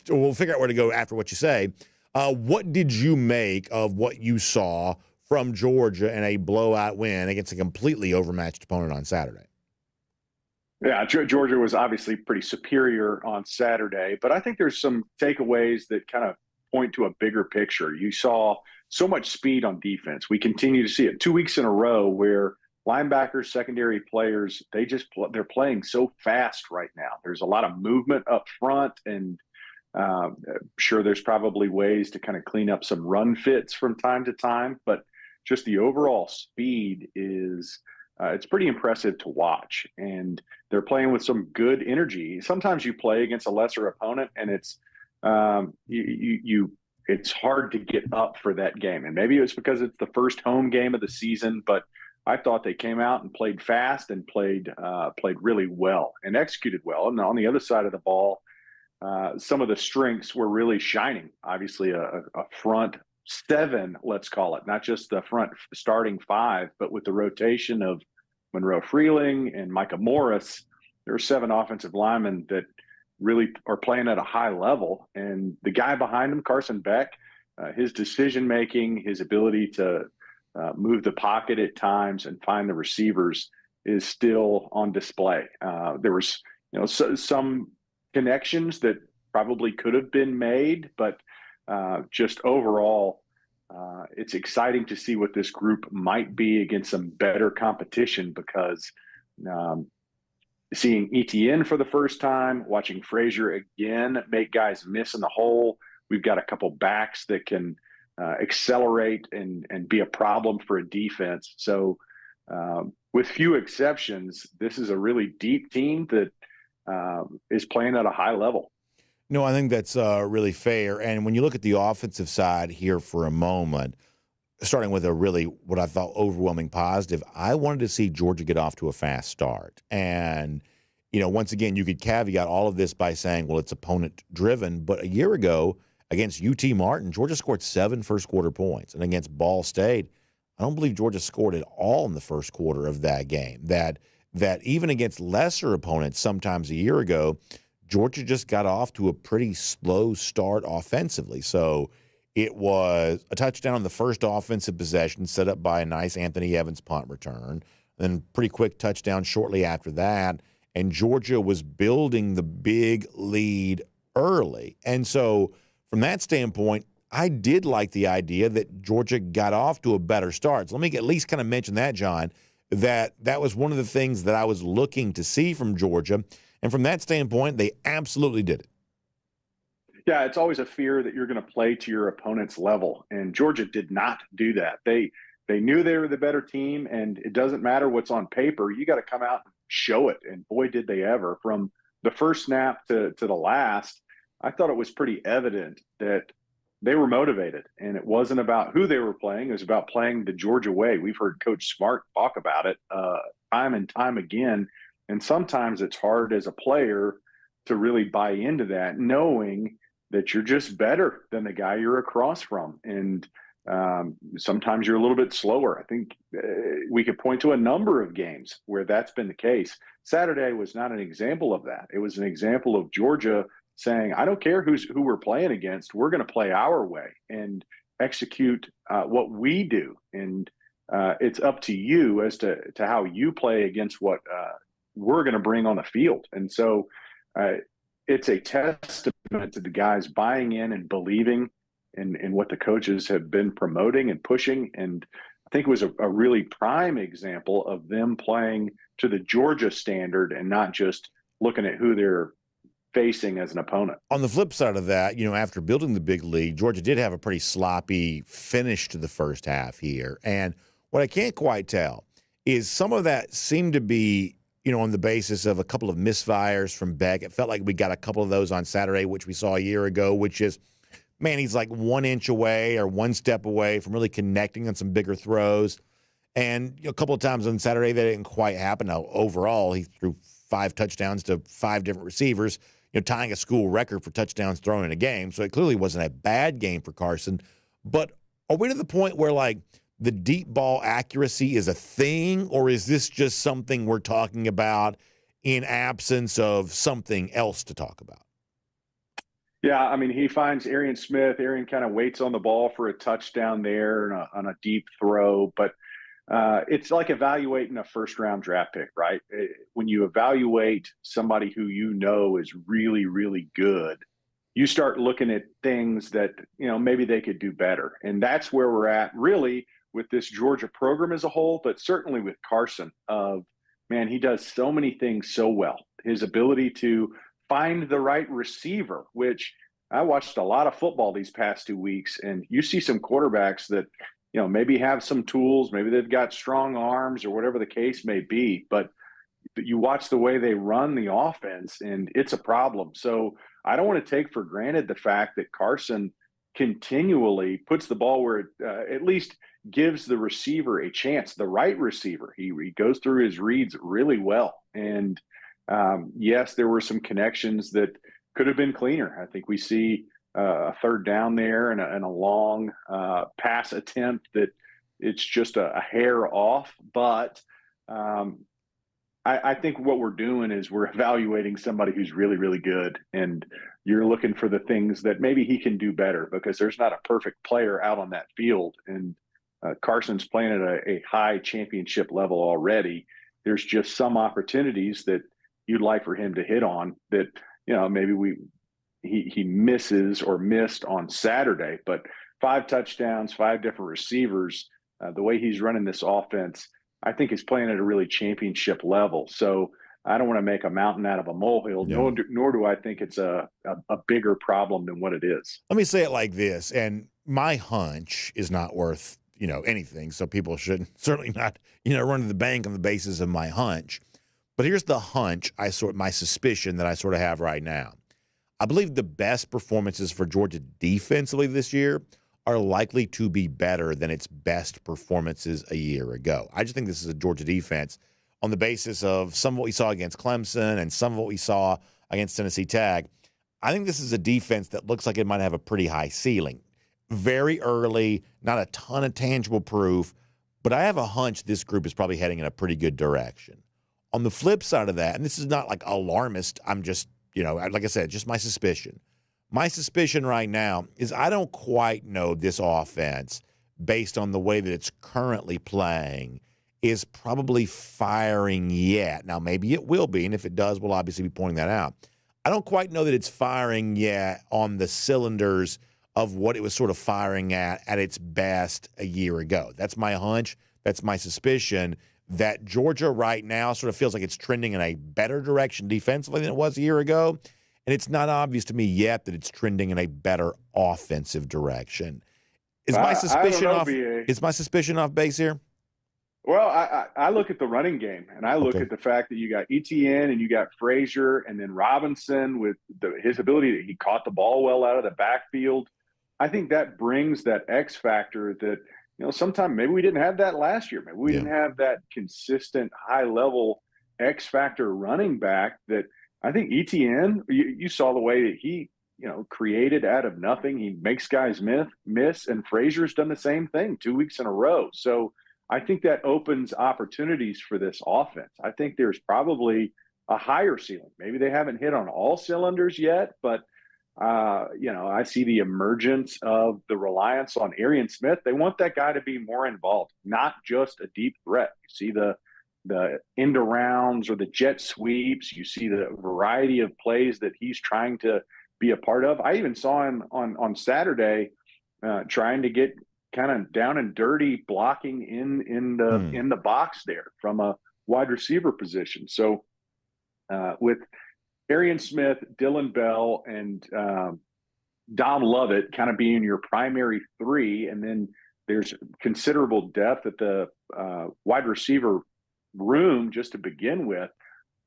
[SPEAKER 1] we'll figure out where to go after what you say. What did you make of what you saw from Georgia in a blowout win against a completely overmatched opponent on Saturday?
[SPEAKER 8] Yeah, Georgia was obviously pretty superior on Saturday, but I think there's some takeaways that kind of point to a bigger picture. You saw so much speed on defense. We continue to see it 2 weeks in a row where linebackers, secondary players, they're playing so fast right now. There's a lot of movement up front, and sure, there's probably ways to kind of clean up some run fits from time to time, but just the overall speed is it's pretty impressive to watch. And they're playing with some good energy. Sometimes you play against a lesser opponent, and it's it's hard to get up for that game. And maybe it's because it's the first home game of the season, but I thought they came out and played fast and played really well and executed well. And on the other side of the ball, some of the strengths were really shining. Obviously, a front seven, let's call it, not just the front starting five, but with the rotation of Monroe Freeling and Micah Morris, there are 7 offensive linemen that really are playing at a high level. And the guy behind him, Carson Beck, his decision-making, his ability to move the pocket at times and find the receivers is still on display. There was, some connections that probably could have been made, but just overall, it's exciting to see what this group might be against some better competition because seeing ETN for the first time, watching Frazier again make guys miss in the hole. We've got a couple backs that can accelerate and be a problem for a defense. So with few exceptions, this is a really deep team that is playing at a high level.
[SPEAKER 1] No, I think that's really fair. And when you look at the offensive side here for a moment, starting with a really what I thought overwhelming positive, I wanted to see Georgia get off to a fast start. And, once again, you could caveat all of this by saying, well, it's opponent-driven. But a year ago against UT Martin, Georgia scored 7 first-quarter points. And against Ball State, I don't believe Georgia scored at all in the first quarter of that game. That even against lesser opponents sometimes a year ago, Georgia just got off to a pretty slow start offensively. So it was a touchdown on the first offensive possession set up by a nice Anthony Evans punt return, then pretty quick touchdown shortly after that, and Georgia was building the big lead early. And so from that standpoint, I did like the idea that Georgia got off to a better start. So let me at least kind of mention that, John, that was one of the things that I was looking to see from Georgia. And from that standpoint, they absolutely did it.
[SPEAKER 8] Yeah, it's always a fear that you're going to play to your opponent's level. And Georgia did not do that. They knew they were the better team, and it doesn't matter what's on paper. You got to come out and show it. And boy, did they ever. From the first snap to the last, I thought it was pretty evident that they were motivated. And it wasn't about who they were playing. It was about playing the Georgia way. We've heard Coach Smart talk about it time and time again. And sometimes it's hard as a player to really buy into that, knowing that you're just better than the guy you're across from. And sometimes you're a little bit slower. I think we could point to a number of games where that's been the case. Saturday was not an example of that. It was an example of Georgia saying, I don't care who we're playing against. We're going to play our way and execute what we do. And it's up to you as to how you play against what we're going to bring on the field. And so it's a testament to the guys buying in and believing in what the coaches have been promoting and pushing. And I think it was a really prime example of them playing to the Georgia standard and not just looking at who they're facing as an opponent.
[SPEAKER 1] On the flip side of that, after building the big lead, Georgia did have a pretty sloppy finish to the first half here. And what I can't quite tell is some of that seemed to be on the basis of a couple of misfires from Beck. It felt like we got a couple of those on Saturday, which we saw a year ago, which is, man, he's like 1 inch away or one step away from really connecting on some bigger throws. And a couple of times on Saturday, that didn't quite happen. Now, overall, he threw 5 touchdowns to 5 different receivers, tying a school record for touchdowns thrown in a game. So it clearly wasn't a bad game for Carson. But are we to the point where, the deep ball accuracy is a thing, or is this just something we're talking about in absence of something else to talk about?
[SPEAKER 8] Yeah, I mean, he finds Arian Smith. Arian kind of waits on the ball for a touchdown there on a deep throw. But it's like evaluating a first-round draft pick, right? When you evaluate somebody who is really, really good, you start looking at things that, maybe they could do better. And that's where we're at, really, with this Georgia program as a whole, but certainly with Carson. He does so many things so well. His ability to find the right receiver, which I watched a lot of football these past 2 weeks, and you see some quarterbacks that, maybe have some tools, maybe they've got strong arms or whatever the case may be, but you watch the way they run the offense and it's a problem. So I don't want to take for granted the fact that Carson continually puts the ball where it at least gives the receiver a chance, the right receiver. He goes through his reads really well. And yes, there were some connections that could have been cleaner. I think we see a third down there and a long pass attempt that it's just a hair off. But I think what we're doing is we're evaluating somebody who's really, really good. And you're looking for the things that maybe he can do better, because there's not a perfect player out on that field. And Carson's playing at a high championship level already. There's just some opportunities that you'd like for him to hit on that, maybe he misses or missed on Saturday. But 5 touchdowns, 5 different receivers, the way he's running this offense, I think he's playing at a really championship level. So I don't want to make a mountain out of a molehill, nor do I think it's a bigger problem than what it is.
[SPEAKER 1] Let me say it like this, and my hunch is not worth anything, so people should certainly not run to the bank on the basis of my hunch. But here's the hunch my suspicion that I sort of have right now. I believe the best performances for Georgia defensively this year are likely to be better than its best performances a year ago. I just think this is a Georgia defense on the basis of some of what we saw against Clemson and some of what we saw against Tennessee Tech. I think this is a defense that looks like it might have a pretty high ceiling. Very early, not a ton of tangible proof, but I have a hunch this group is probably heading in a pretty good direction. On the flip side of that, and this is not like alarmist, I'm just, like I said, just my suspicion. My suspicion right now is I don't quite know this offense, based on the way that it's currently playing, is probably firing yet. Now, maybe it will be, and if it does, we'll obviously be pointing that out. I don't quite know that it's firing yet on the cylinders of what it was sort of firing at its best a year ago. That's my hunch. That's my suspicion that Georgia right now sort of feels like it's trending in a better direction defensively than it was a year ago. And it's not obvious to me yet that it's trending in a better offensive direction. Is my suspicion off base here?
[SPEAKER 8] Well, I look at the running game, and I look at the fact that you got ETN and you got Frazier, and then Robinson with his ability that he caught the ball well out of the backfield. I think that brings that X factor that, sometimes maybe we didn't have that last year. Maybe we didn't have that consistent high-level X factor running back that I think ETN, you saw the way that he, created out of nothing. He makes guys miss, and Frazier's done the same thing 2 weeks in a row. So I think that opens opportunities for this offense. I think there's probably a higher ceiling. Maybe they haven't hit on all cylinders yet, but I see the emergence of the reliance on Arian Smith. They want that guy to be more involved, not just a deep threat. You see the end arounds or the jet sweeps. You see the variety of plays that he's trying to be a part of. I even saw him on Saturday trying to get kind of down and dirty blocking in the box there from a wide receiver position. So with Arian Smith, Dylan Bell, and Dom Lovett kind of being your primary 3, and then there's considerable depth at the wide receiver room just to begin with.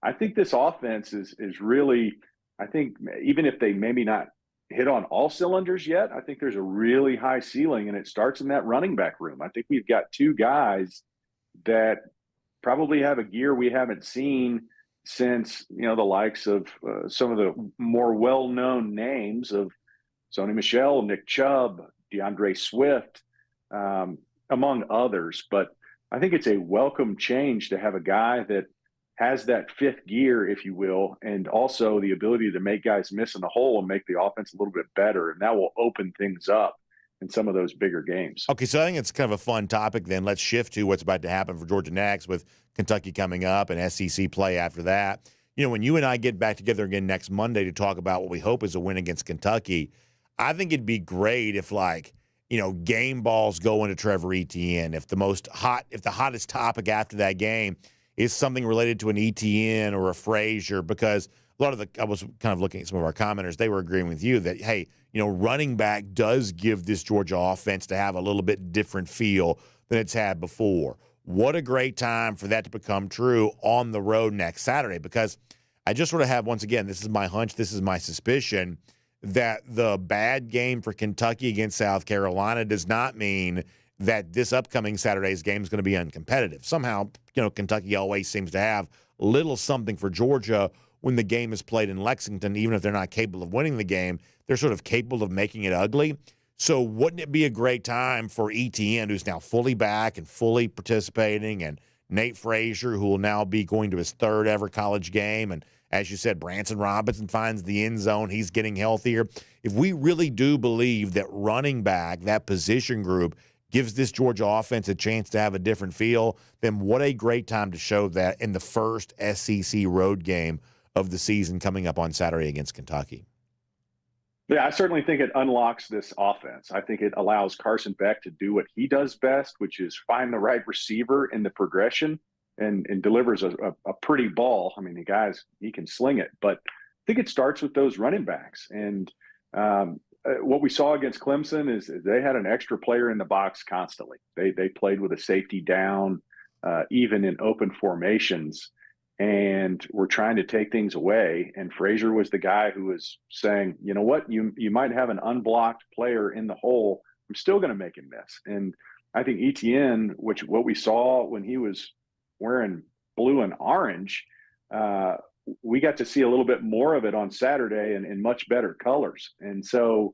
[SPEAKER 8] I think this offense is really, I think even if they maybe not hit on all cylinders yet, I think there's a really high ceiling, and it starts in that running back room. I think we've got 2 guys that probably have a gear we haven't seen since, the likes of some of the more well-known names of Sony Michel, Nick Chubb, DeAndre Swift, among others. But I think it's a welcome change to have a guy that has that 5th gear, if you will, and also the ability to make guys miss in the hole and make the offense a little bit better. And that will open things up in some of those bigger games.
[SPEAKER 1] Okay, so I think it's kind of a fun topic then. Let's shift to what's about to happen for Georgia next with Kentucky coming up and SEC play after that. When you and I get back together again next Monday to talk about what we hope is a win against Kentucky, I think it'd be great if, game balls go into Trevor Etienne. If the hottest topic after that game is something related to an Etienne or a Frazier, because I was kind of looking at some of our commenters, they were agreeing with you that, hey, running back does give this Georgia offense to have a little bit different feel than it's had before. What a great time for that to become true on the road next Saturday, because I just sort of have, once again, this is my hunch, this is my suspicion, that the bad game for Kentucky against South Carolina does not mean that this upcoming Saturday's game is going to be uncompetitive. Somehow, Kentucky always seems to have little something for Georgia when the game is played in Lexington. Even if they're not capable of winning the game, they're sort of capable of making it ugly. So wouldn't it be a great time for ETN, who's now fully back and fully participating, and Nate Frazier, who will now be going to his 3rd ever college game, and as you said, Branson Robinson finds the end zone. He's getting healthier. If we really do believe that running back, that position group, gives this Georgia offense a chance to have a different feel, then what a great time to show that in the first SEC road game of the season coming up on Saturday against Kentucky.
[SPEAKER 8] Yeah, I certainly think it unlocks this offense. I think it allows Carson Beck to do what he does best, which is find the right receiver in the progression and delivers a pretty ball. I mean, the guy's, he can sling it, but I think it starts with those running backs. And what we saw against Clemson is they had an extra player in the box constantly. They played with a safety down, even in open formations, and we're trying to take things away. And Frazier was the guy who was saying, you know what, you might have an unblocked player in the hole. I'm still going to make him miss. And I think ETN, what we saw when he was wearing blue and orange, we got to see a little bit more of it on Saturday and in much better colors. And so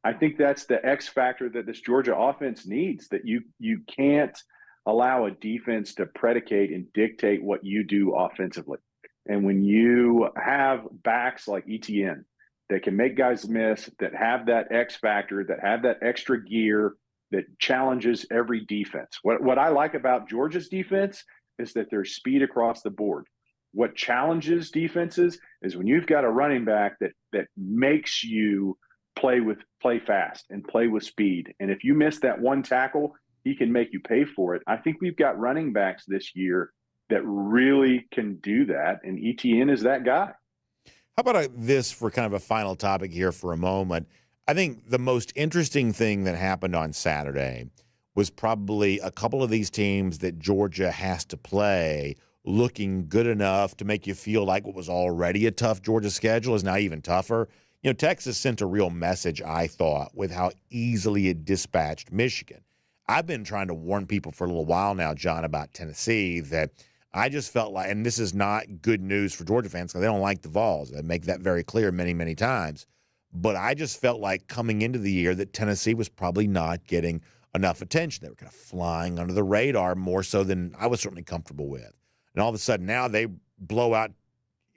[SPEAKER 8] I think that's the X factor that this Georgia offense needs, that you can't allow a defense to predicate and dictate what you do offensively. And when you have backs like ETN that can make guys miss, that have that X factor, that have that extra gear, that challenges every defense. What I like about Georgia's defense is that there's speed across the board. What challenges defenses is when you've got a running back that makes you play fast and play with speed. And if you miss that one tackle, he can make you pay for it. I think we've got running backs this year that really can do that, and ETN is that guy.
[SPEAKER 1] How about this for kind of a final topic here for a moment? I think the most interesting thing that happened on Saturday was probably a couple of these teams that Georgia has to play looking good enough to make you feel like what was already a tough Georgia schedule is now even tougher. You know, Texas sent a real message, I thought, with how easily it dispatched Michigan. I've been trying to warn people for a little while now, John, about Tennessee, that I just felt like, and this is not good news for Georgia fans because they don't like the Vols. They make that very clear many, many times. But I just felt like coming into the year that Tennessee was probably not getting enough attention. They were kind of flying under the radar more so than I was certainly comfortable with. And all of a sudden now they blow out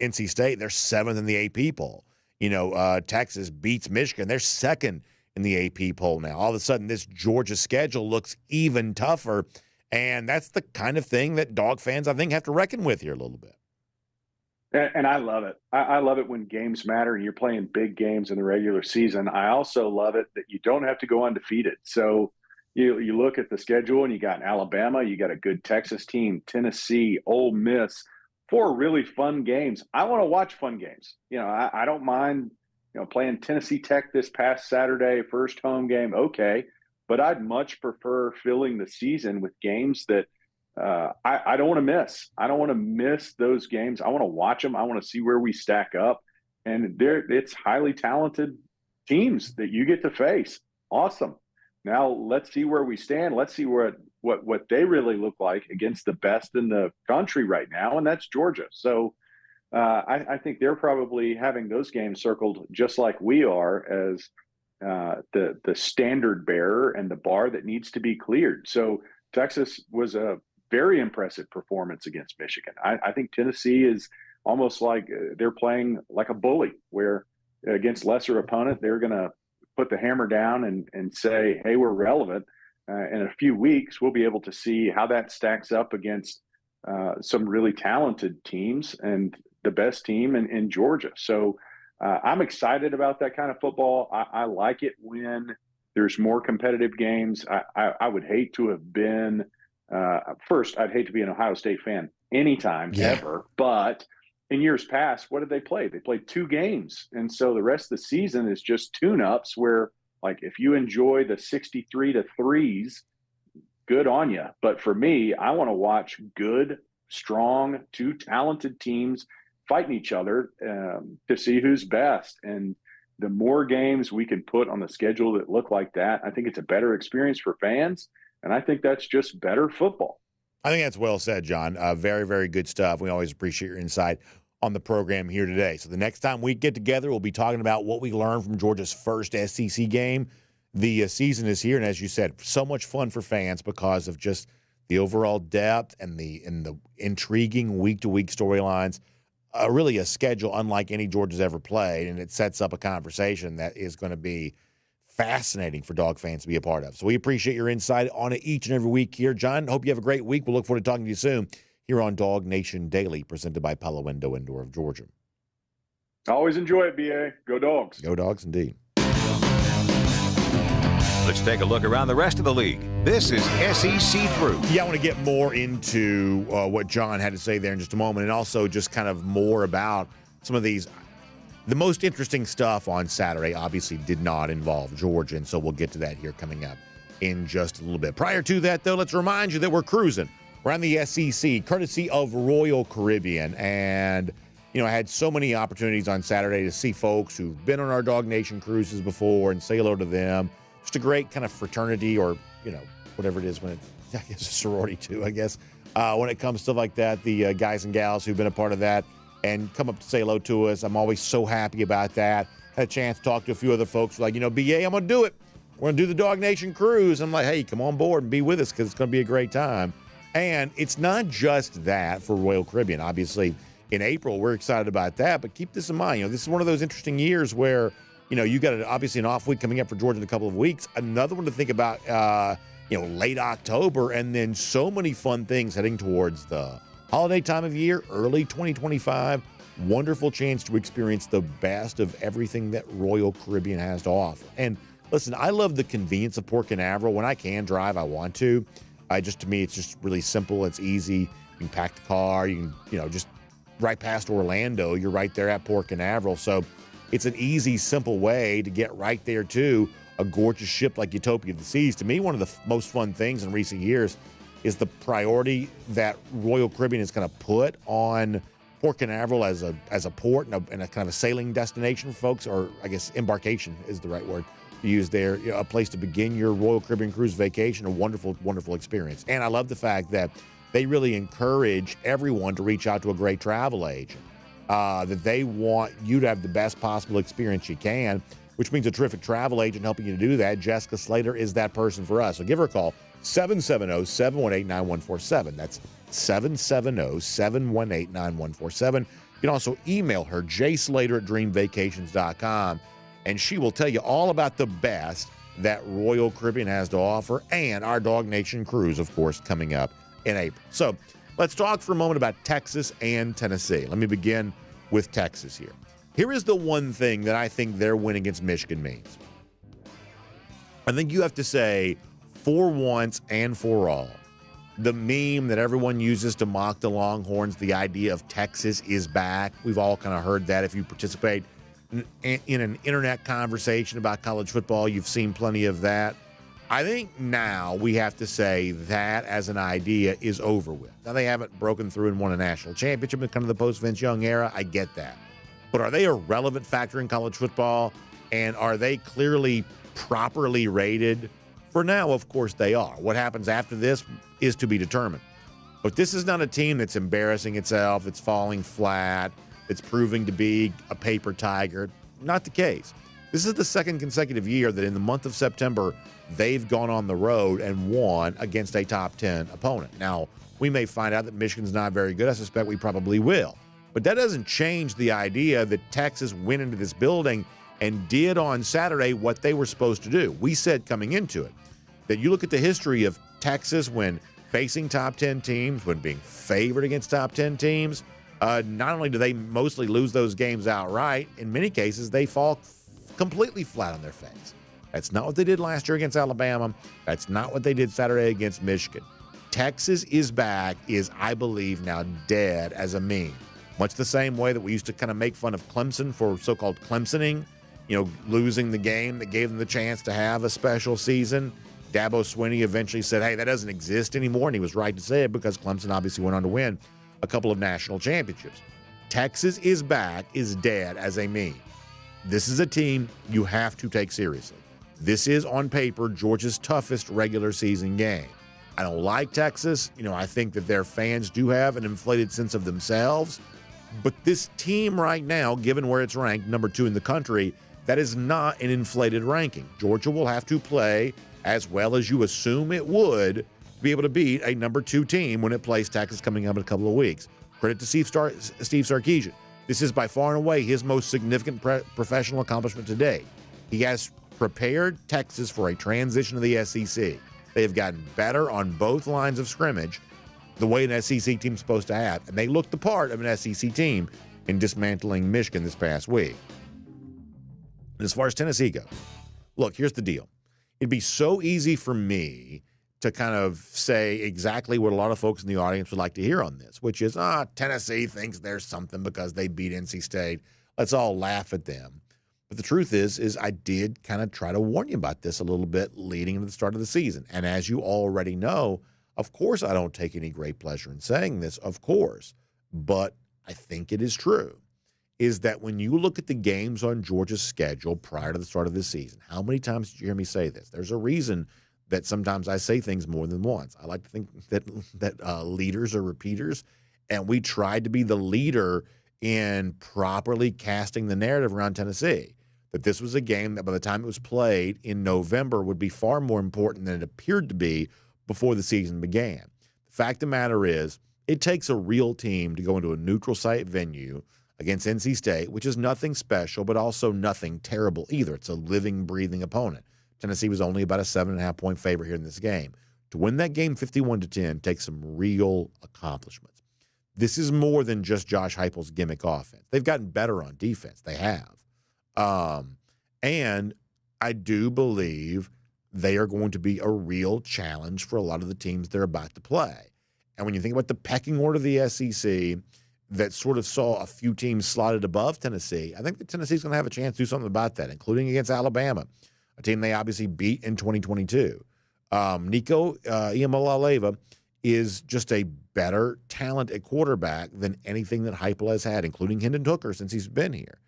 [SPEAKER 1] NC State. They're 7th in the AP poll. You know, Texas beats Michigan. They're 2nd in the AP poll now. All of a sudden, this Georgia schedule looks even tougher, and that's the kind of thing that Dog fans, I think, have to reckon with here a little bit.
[SPEAKER 8] And I love it. I love it when games matter and you're playing big games in the regular season. I also love it that you don't have to go undefeated. So you look at the schedule and you got Alabama, you got a good Texas team, Tennessee, Ole Miss, 4 really fun games. I want to watch fun games. You know, I don't mind, you know, playing Tennessee Tech this past Saturday, first home game. Okay. But I'd much prefer filling the season with games that I don't want to miss. I don't want to miss those games. I want to watch them. I want to see where we stack up. And it's highly talented teams that you get to face. Awesome. Now let's see where we stand. Let's see what they really look like against the best in the country right now, and that's Georgia. So I think they're probably having those games circled just like we are as the standard bearer and the bar that needs to be cleared. So Texas was a very impressive performance against Michigan. I think Tennessee is almost like they're playing like a bully, where against lesser opponent, they're going to put the hammer down and say, hey, we're relevant. In a few weeks, we'll be able to see how that stacks up against some really talented teams and the best team in Georgia. So I'm excited about that kind of football. I like it when there's more competitive games. I would hate to have been first, I'd hate to be an Ohio State fan anytime ever. But in years past, what did they play? They played 2 games. And so the rest of the season is just tune-ups where, like, if you enjoy the 63-3s, good on you. But for me, I want to watch good, strong, 2 talented teams fighting each other to see who's best. And the more games we can put on the schedule that look like that, I think it's a better experience for fans. And I think that's just better football.
[SPEAKER 1] I think that's well said, John. Very, very good stuff. We always appreciate your insight on the program here today. So the next time we get together, we'll be talking about what we learned from Georgia's first SEC game. The season is here, and as you said, so much fun for fans because of just the overall depth and the intriguing week-to-week storylines. Really a schedule unlike any Georgia's ever played, and it sets up a conversation that is going to be fascinating for Dog fans to be a part of. So we appreciate your insight on it each and every week here. John, hope you have a great week. We'll look forward to talking to you soon here on DawgNation Daily, presented by Pella Window and Door of Georgia.
[SPEAKER 8] Always enjoy it, BA. Go Dogs.
[SPEAKER 1] Go Dogs, indeed.
[SPEAKER 3] Let's take a look around the rest of the league. This is SEC Through.
[SPEAKER 1] Yeah, I want to get more into what John had to say there in just a moment, and also just kind of more about some of these. The most interesting stuff on Saturday obviously did not involve Georgia, and so we'll get to that here coming up in just a little bit. Prior to that, though, let's remind you that we're cruising around the SEC, courtesy of Royal Caribbean. And, I had so many opportunities on Saturday to see folks who've been on our DawgNation cruises before and say hello to them. Just a great kind of fraternity, or, whatever it is when it's, I guess, a sorority too, I guess, when it comes to stuff like that. The guys and gals who've been a part of that and come up to say hello to us. I'm always so happy about that. Had a chance to talk to a few other folks like, BA, I'm going to do it. We're going to do the DawgNation cruise. I'm like, hey, come on board and be with us because it's going to be a great time. And it's not just that for Royal Caribbean. Obviously, in April, we're excited about that. But keep this in mind. This is one of those interesting years where, you got obviously an off week coming up for Georgia in a couple of weeks. Another one to think about, late October. And then so many fun things heading towards the holiday time of year, early 2025. Wonderful chance to experience the best of everything that Royal Caribbean has to offer. And listen, I love the convenience of Port Canaveral. When I can drive, I want to. To me, it's just really simple. It's easy. You can pack the car. You can, just right past Orlando. You're right there at Port Canaveral. So it's an easy, simple way to get right there to a gorgeous ship like Utopia of the Seas. To me, one of the most fun things in recent years is the priority that Royal Caribbean is going to put on Port Canaveral as a port and a kind of a sailing destination for folks, or I guess embarkation is the right word to use there. A place to begin your Royal Caribbean cruise vacation, a wonderful, wonderful experience. And I love the fact that they really encourage everyone to reach out to a great travel agent, that they want you to have the best possible experience you can, which means a terrific travel agent helping you to do that. Jessica Slater is that person for us. So give her a call. 770-718-9147. That's 770-718-9147. You can also email her, jslater@dreamvacations.com, and she will tell you all about the best that Royal Caribbean has to offer, and our DawgNation cruise, of course, coming up in April. So let's talk for a moment about Texas and Tennessee. Let me begin with Texas here. Here is the one thing that I think their win against Michigan means. I think you have to say, for once and for all, the meme that everyone uses to mock the Longhorns, the idea of Texas is back. We've all kind of heard that. If you participate in an internet conversation about college football, you've seen plenty of that. I think now we have to say that as an idea is over with. Now, they haven't broken through and won a national championship in kind of the post-Vince Young era. I get that. But are they a relevant factor in college football? And are they clearly properly rated? For now, of course, they are. What happens after this is to be determined. But this is not a team that's embarrassing itself, it's falling flat, it's proving to be a paper tiger. Not the case. This is the second consecutive year that in the month of September, they've gone on the road and won against a top 10 opponent. Now, we may find out that Michigan's not very good. I suspect we probably will. But that doesn't change the idea that Texas went into this building and did on Saturday what they were supposed to do. We said coming into it that you look at the history of Texas when facing top 10 teams, when being favored against top 10 teams, not only do they mostly lose those games outright, in many cases they fall completely flat on their face. That's not what they did last year against Alabama. That's not what they did Saturday against Michigan. Texas is back is, I believe, now dead as a meme. Much the same way that we used to kind of make fun of Clemson for so-called Clemsoning, losing the game that gave them the chance to have a special season. Dabo Swinney eventually said, hey, that doesn't exist anymore, and he was right to say it because Clemson obviously went on to win a couple of national championships. Texas is back is dead as a meme. This is a team you have to take seriously. This is, on paper, Georgia's toughest regular season game. I don't like Texas. I think that their fans do have an inflated sense of themselves. But this team right now, given where it's ranked, number 2 in the country, that is not an inflated ranking. Georgia will have to play as well as you assume it would to be able to beat a number 2 team when it plays Texas coming up in a couple of weeks. Credit to Steve Sarkisian. This is by far and away his most significant professional accomplishment today. He has prepared Texas for a transition to the SEC. They have gotten better on both lines of scrimmage, the way an SEC team's supposed to have, and they looked the part of an SEC team in dismantling Michigan this past week. And as far as Tennessee goes, look, here's the deal. It'd be so easy for me to kind of say exactly what a lot of folks in the audience would like to hear on this, which is, Tennessee thinks there's something because they beat NC State. Let's all laugh at them. But the truth is I did kind of try to warn you about this a little bit leading into the start of the season. And as you already know, of course I don't take any great pleasure in saying this, of course. But I think it is true, is that when you look at the games on Georgia's schedule prior to the start of the season, how many times did you hear me say this? There's a reason that sometimes I say things more than once. I like to think that leaders are repeaters, and we tried to be the leader in properly casting the narrative around Tennessee, that this was a game that by the time it was played in November would be far more important than it appeared to be before the season began. The fact of the matter is, it takes a real team to go into a neutral site venue against NC State, which is nothing special, but also nothing terrible either. It's a living, breathing opponent. Tennessee was only about a 7.5-point favorite here in this game. To win that game 51-10 takes some real accomplishments. This is more than just Josh Heupel's gimmick offense. They've gotten better on defense. They have. And I do believe they are going to be a real challenge for a lot of the teams they're about to play. And when you think about the pecking order of the SEC that sort of saw a few teams slotted above Tennessee, I think that Tennessee's going to have a chance to do something about that, including against Alabama, a team they obviously beat in 2022. Nico Iamaleava is just a better talent at quarterback than anything that Heupel has had, including Hendon Hooker since he's been here,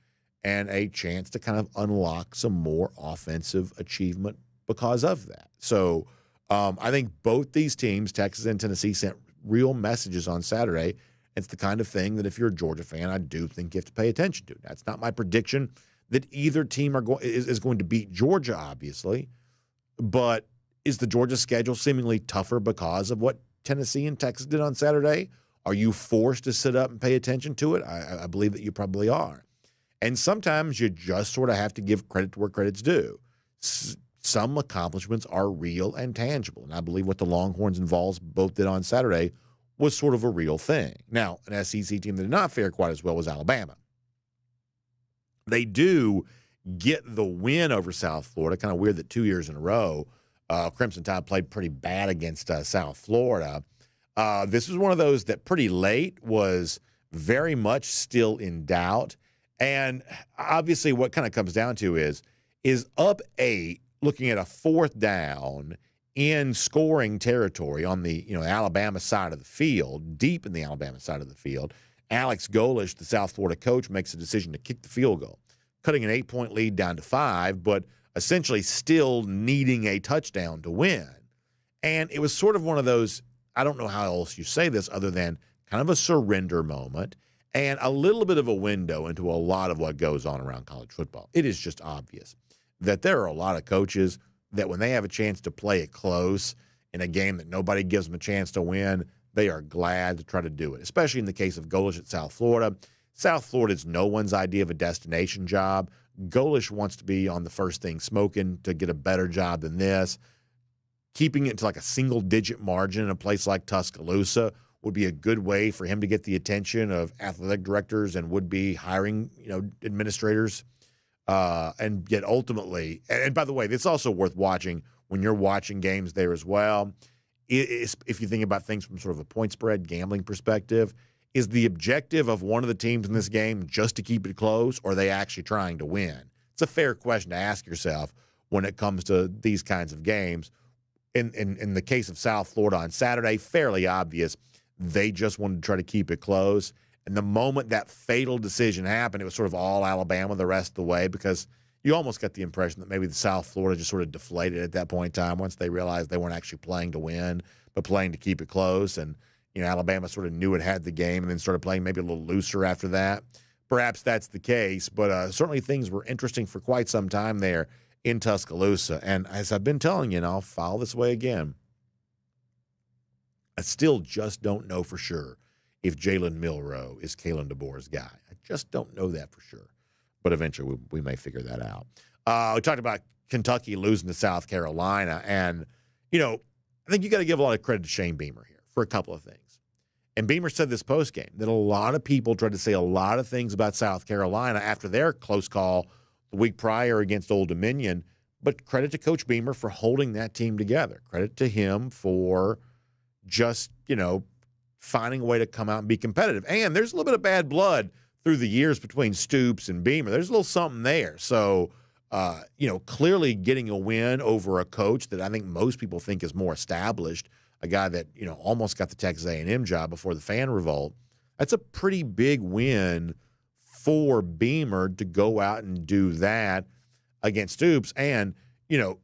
[SPEAKER 1] and a chance to kind of unlock some more offensive achievement because of that. So I think both these teams, Texas and Tennessee, sent real messages on Saturday. It's the kind of thing that if you're a Georgia fan, I do think you have to pay attention to. That's not my prediction that either team is going to beat Georgia, obviously, but is the Georgia schedule seemingly tougher because of what Tennessee and Texas did on Saturday? Are you forced to sit up and pay attention to it? I believe that you probably are. And sometimes you just sort of have to give credit to where credit's due. Some accomplishments are real and tangible, and I believe what the Longhorns and Vols both did on Saturday was sort of a real thing. Now, an SEC team that did not fare quite as well was Alabama. They do get the win over South Florida. Kind of weird that 2 years in a row, Crimson Tide played pretty bad against South Florida. This was one of those that pretty late was very much still in doubt. And obviously what kind of comes down to is up 8, looking at a 4th down in scoring territory on the Alabama side of the field, deep in the Alabama side of the field. Alex Golish, the South Florida coach, makes a decision to kick the field goal, cutting an 8-point lead down to 5, but essentially still needing a touchdown to win. And it was sort of one of those, I don't know how else you say this other than kind of a surrender moment and a little bit of a window into a lot of what goes on around college football. It is just obvious that there are a lot of coaches that when they have a chance to play it close in a game that nobody gives them a chance to win, they are glad to try to do it, especially in the case of Golish at South Florida. South Florida is no one's idea of a destination job. Golish wants to be on the first thing smoking to get a better job than this. Keeping it to like a single-digit margin in a place like Tuscaloosa would be a good way for him to get the attention of athletic directors and would-be hiring, administrators. And yet ultimately, and by the way, it's also worth watching when you're watching games there as well. If you think about things from sort of a point spread gambling perspective, is the objective of one of the teams in this game just to keep it close, or are they actually trying to win? It's a fair question to ask yourself when it comes to these kinds of games. In the case of South Florida on Saturday, fairly obvious. They just wanted to try to keep it close. And the moment that fatal decision happened, it was sort of all Alabama the rest of the way, because you almost got the impression that maybe the South Florida just sort of deflated at that point in time once they realized they weren't actually playing to win, but playing to keep it close. And, Alabama sort of knew it had the game and then started playing maybe a little looser after that. Perhaps that's the case, but certainly things were interesting for quite some time there in Tuscaloosa. And as I've been telling you, and I'll file this way again, I still just don't know for sure if Jalen Milroe is Kalen DeBoer's guy. I just don't know that for sure. But eventually we may figure that out. We talked about Kentucky losing to South Carolina. And, you know, I think you got to give a lot of credit to Shane Beamer here for a couple of things. And Beamer said this postgame that a lot of people tried to say a lot of things about South Carolina after their close call the week prior against Old Dominion. But credit to Coach Beamer for holding that team together. Credit to him for just, you know, finding a way to come out and be competitive. And there's a little bit of bad blood through the years between Stoops and Beamer. There's a little something there. So, you know, clearly getting a win over a coach that I think most people think is more established, a guy that, you know, almost got the Texas A&M job before the fan revolt, that's a pretty big win for Beamer to go out and do that against Stoops. And, you know,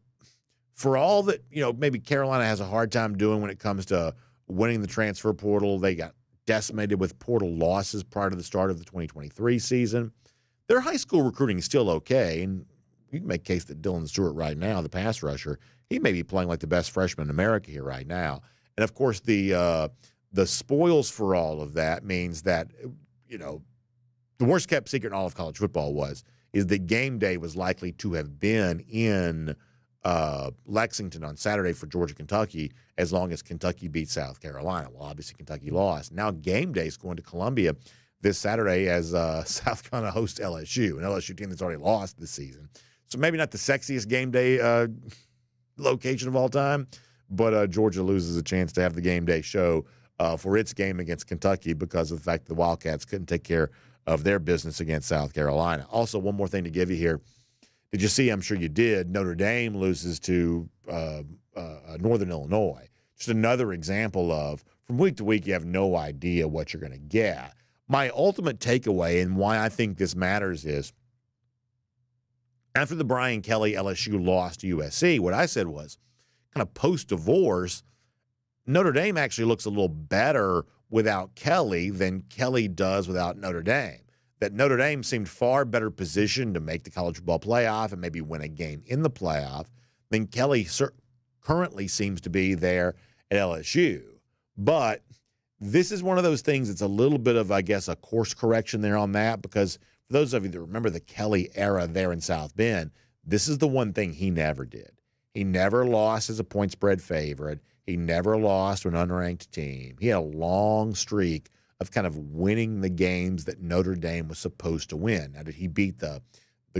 [SPEAKER 1] for all that, you know, maybe Carolina has a hard time doing when it comes to winning the transfer portal, they got decimated with portal losses prior to the start of the 2023 season. Their high school recruiting is still okay, and you can make a case that Dylan Stewart right now, the pass rusher, he may be playing like the best freshman in America here right now. And, of course, the spoils for all of that means that, you know, the worst-kept secret in all of college football is that game day was likely to have been in Lexington on Saturday for Georgia-Kentucky as long as Kentucky beat South Carolina. Well, obviously Kentucky lost. Now game day is going to Columbia this Saturday as South Carolina hosts LSU, an LSU team that's already lost this season. So maybe not the sexiest game day location of all time, but Georgia loses a chance to have the game day show for its game against Kentucky because of the fact that the Wildcats couldn't take care of their business against South Carolina. Also, one more thing to give you here. Did you see, I'm sure you did, Notre Dame loses to Northern Illinois. Just another example of, from week to week, you have no idea what you're going to get. My ultimate takeaway and why I think this matters is, after the Brian Kelly LSU loss to USC, what I said was, kind of post-divorce, Notre Dame actually looks a little better without Kelly than Kelly does without Notre Dame. That Notre Dame seemed far better positioned to make the college football playoff and maybe win a game in the playoff than Kelly currently seems to be there at LSU. But this is one of those things that's a little bit of, I guess, a course correction there on that, because for those of you that remember the Kelly era there in South Bend, this is the one thing he never did. He never lost as a point spread favorite. He never lost to an unranked team. He had a long streak of kind of winning the games that Notre Dame was supposed to win. Now, did he beat the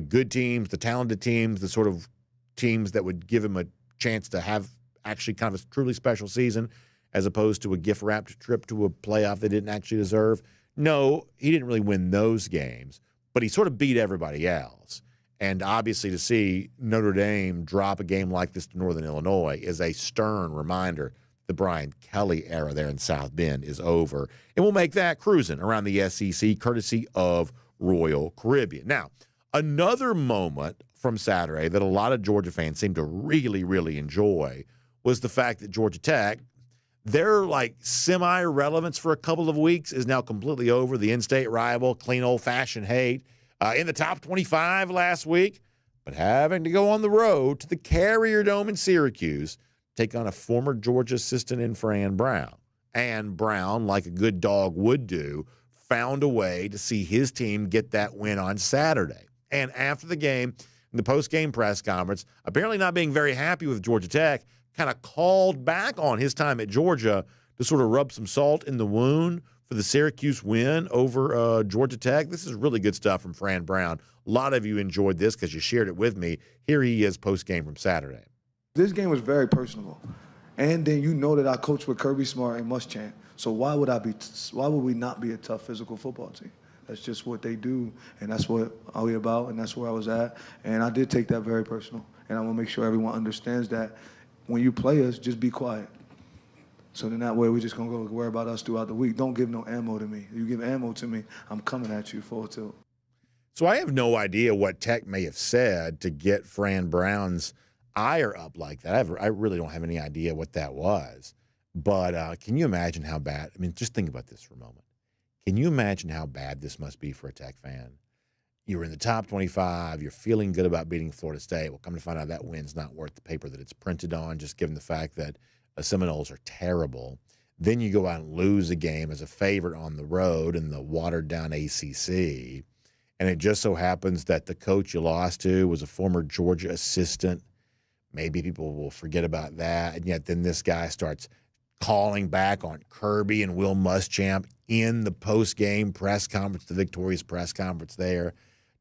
[SPEAKER 1] good teams, the talented teams, the sort of teams that would give him a chance to have actually kind of a truly special season as opposed to a gift-wrapped trip to a playoff they didn't actually deserve? No, he didn't really win those games, but he sort of beat everybody else. And obviously to see Notre Dame drop a game like this to Northern Illinois is a stern reminder the Brian Kelly era there in South Bend is over. And we'll make that cruising around the SEC courtesy of Royal Caribbean. Now, another moment from Saturday that a lot of Georgia fans seem to really, really enjoy was the fact that Georgia Tech, their like semi-relevance for a couple of weeks is now completely over. The in-state rival, clean old-fashioned hate. In the top 25 last week, but having to go on the road to the Carrier Dome in Syracuse, take on a former Georgia assistant in Fran Brown. And Brown, like a good dog would do, found a way to see his team get that win on Saturday. And after the game, in the post-game press conference, apparently not being very happy with Georgia Tech, kind of called back on his time at Georgia to sort of rub some salt in the wound for the Syracuse win over Georgia Tech. This is really good stuff from Fran Brown. A lot of you enjoyed this because you shared it with me. Here he is post-game from Saturday.
[SPEAKER 9] This game was very personal. And then you know that I coach with Kirby Smart and Muschamp. So why would we not be a tough physical football team? That's just what they do, and that's what we about, and that's where I was at. And I did take that very personal. And I want to make sure everyone understands that when you play us, just be quiet. So then that way we're just going to go worry about us throughout the week. Don't give no ammo to me. You give ammo to me, I'm coming at you full tilt.
[SPEAKER 1] So I have no idea what Tech may have said to get Fran Brown's ire up like that. I really don't have any idea what that was. But can you imagine how bad? I mean, just think about this for a moment. Can you imagine how bad this must be for a Tech fan? You're in the top 25. You're feeling good about beating Florida State. Well, come to find out that win's not worth the paper that it's printed on, just given the fact that Seminoles are terrible. Then you go out and lose a game as a favorite on the road in the watered-down ACC. and it just so happens that the coach you lost to was a former Georgia assistant, maybe people will forget about that. And yet then this guy starts calling back on Kirby and Will Muschamp in the post-game press conference, the victorious press conference there.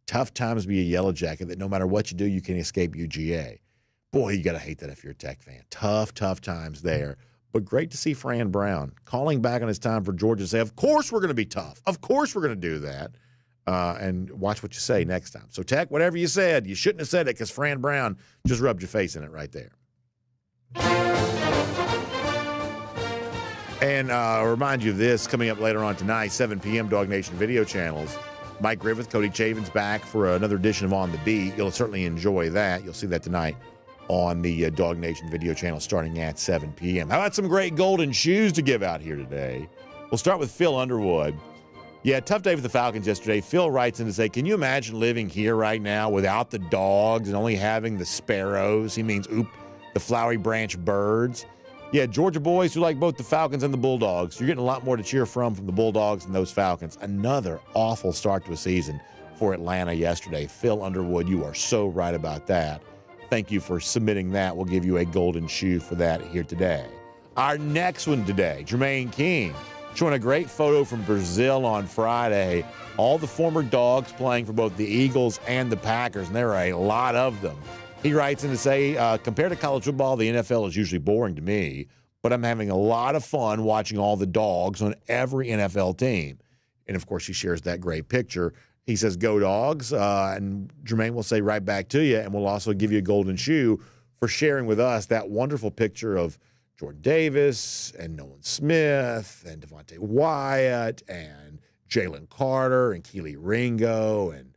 [SPEAKER 1] Tough times to be a Yellow Jacket that no matter what you do, you can escape UGA. Boy, you got to hate that if you're a Tech fan. Tough times there. But great to see Fran Brown calling back on his time for Georgia to say, of course we're going to be tough. Of course we're going to do that. And watch what you say next time. So, Tech, whatever you said, you shouldn't have said it because Fran Brown just rubbed your face in it right there. And I'll remind you of this coming up later on tonight, 7 p.m., DawgNation video channels. Mike Griffith, Cody Chavin's back for another edition of On the Beat. You'll certainly enjoy that. You'll see that tonight on the DawgNation video channel starting at 7 p.m. How about some great golden shoes to give out here today? We'll start with Phil Underwood. Yeah, tough day for the Falcons yesterday. Phil writes in to say, can you imagine living here right now without the dogs and only having the sparrows? He means, the flowery branch birds. Yeah, Georgia boys who like both the Falcons and the Bulldogs. You're getting a lot more to cheer from the Bulldogs and those Falcons. Another awful start to a season for Atlanta yesterday. Phil Underwood, you are so right about that. Thank you for submitting that. We'll give you a golden shoe for that here today. Our next one today, Jermaine King, showing a great photo from Brazil on Friday. All the former Dogs playing for both the Eagles and the Packers, and there are a lot of them. He writes in to say, compared to college football, the NFL is usually boring to me, but I'm having a lot of fun watching all the Dogs on every NFL team. And, of course, he shares that great picture. He says, go Dogs, and Jermaine will say right back to you, and we'll also give you a golden shoe for sharing with us that wonderful picture of Jordan Davis and Nolan Smith and Devontae Wyatt and Jalen Carter and Keely Ringo and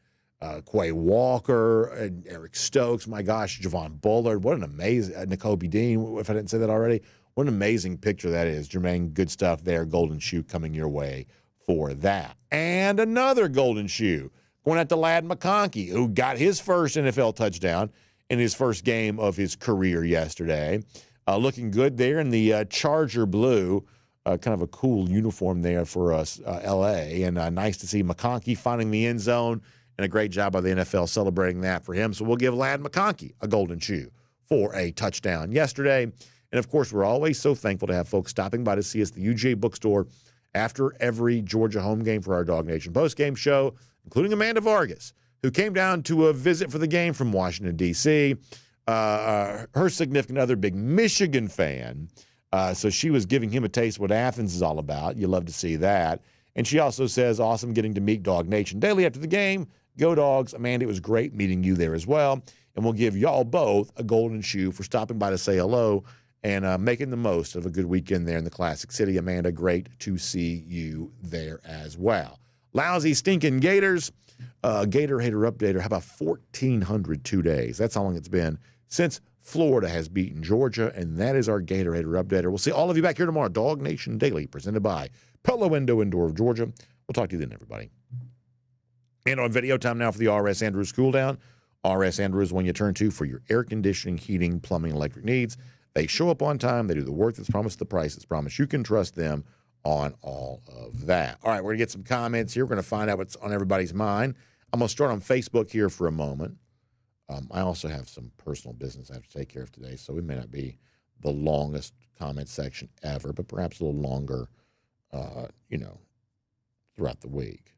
[SPEAKER 1] Quay Walker and Eric Stokes. My gosh, Javon Bullard. What an amazing N'Kobe Dean, if I didn't say that already. What an amazing picture that is. Jermaine, good stuff there. Golden shoe coming your way for that. And another golden shoe going out to Ladd McConkey, who got his first NFL touchdown in his first game of his career yesterday. Looking good there in the Charger blue. Kind of a cool uniform there for us, L.A. And nice to see McConkey finding the end zone. And a great job by the NFL celebrating that for him. So we'll give Ladd McConkey a golden shoe for a touchdown yesterday. And, of course, we're always so thankful to have folks stopping by to see us at the UGA bookstore after every Georgia home game for our DawgNation postgame show, including Amanda Vargas, who came down to a visit for the game from Washington, D.C. Her significant other, big Michigan fan. So she was giving him a taste of what Athens is all about. You love to see that. And she also says, awesome getting to meet DawgNation Daily after the game. Go Dogs. Amanda, it was great meeting you there as well. And we'll give y'all both a golden shoe for stopping by to say hello and making the most of a good weekend there in the Classic City. Amanda, great to see you there as well. Lousy, stinking Gators. Gator hater updater. How about 1,400 2 days? That's how long it's been since Florida has beaten Georgia, and that is our Gator hater updater. We'll see all of you back here tomorrow. DawgNation Daily, presented by Pella Window and Door of Georgia. We'll talk to you then, everybody. And on video time now for the R.S. Andrews Cool Down. R.S. Andrews is one you turn to for your air conditioning, heating, plumbing, electric needs. They show up on time. They do the work that's promised, the price that's promised. You can trust them on all of that. All right, we're going to get some comments here. We're going to find out what's on everybody's mind. I'm going to start on Facebook here for a moment. I also have some personal business I have to take care of today, so it may not be the longest comment section ever, but perhaps a little longer, throughout the week.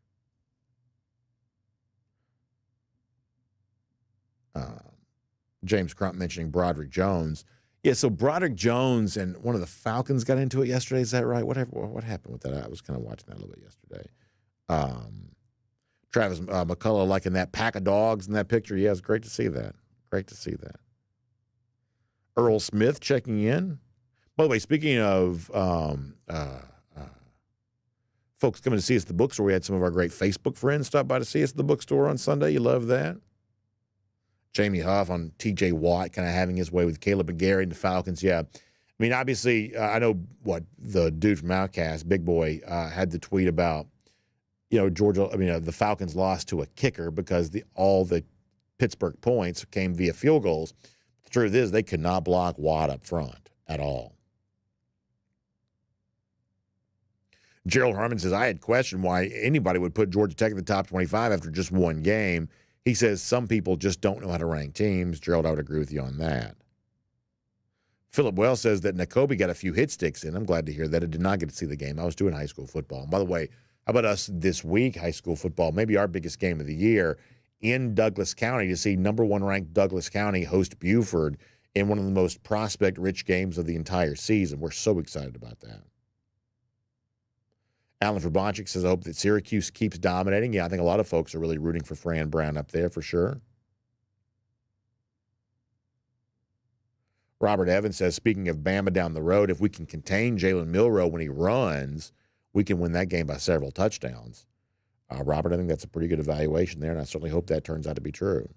[SPEAKER 1] James Crump mentioning Broderick Jones. Yeah, so Broderick Jones and one of the Falcons got into it yesterday. Is that right? What happened with that? I was kind of watching that a little bit yesterday. Travis McCullough liking that pack of dogs in that picture. Yeah, it's great to see that. Great to see that. Earl Smith checking in. By the way, speaking of folks coming to see us at the bookstore, we had some of our great Facebook friends stop by to see us at the bookstore on Sunday. You love that. Jamie Huff on T.J. Watt kind of having his way with Caleb McGarry and the Falcons. Yeah. I mean, obviously, I know what the dude from Outcast, Big Boy, had the tweet about, the Falcons lost to a kicker because all the Pittsburgh points came via field goals. The truth is they could not block Watt up front at all. Gerald Herman says, I had questioned why anybody would put Georgia Tech in the top 25 after just one game. He says some people just don't know how to rank teams. Gerald, I would agree with you on that. Philip Wells says that Nakobe got a few hit sticks in. I'm glad to hear that. I did not get to see the game. I was doing high school football. And by the way, how about us this week, high school football, maybe our biggest game of the year in Douglas County, to see number one ranked Douglas County host Buford in one of the most prospect-rich games of the entire season. We're so excited about that. Alan Verbanchik says, I hope that Syracuse keeps dominating. Yeah, I think a lot of folks are really rooting for Fran Brown up there for sure. Robert Evans says, speaking of Bama down the road, if we can contain Jalen Milroe when he runs, we can win that game by several touchdowns. Robert, I think that's a pretty good evaluation there, and I certainly hope that turns out to be true.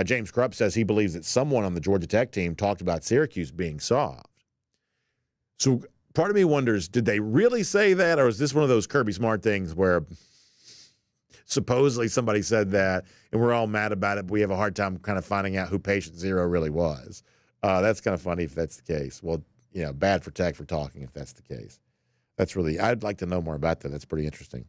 [SPEAKER 1] James Krupp says he believes that someone on the Georgia Tech team talked about Syracuse being soft. So part of me wonders, did they really say that, or is this one of those Kirby Smart things where supposedly somebody said that and we're all mad about it, but we have a hard time kind of finding out who patient zero really was? That's kind of funny if that's the case. Well, bad for Tech for talking if that's the case. That's really, I'd like to know more about that. That's pretty interesting.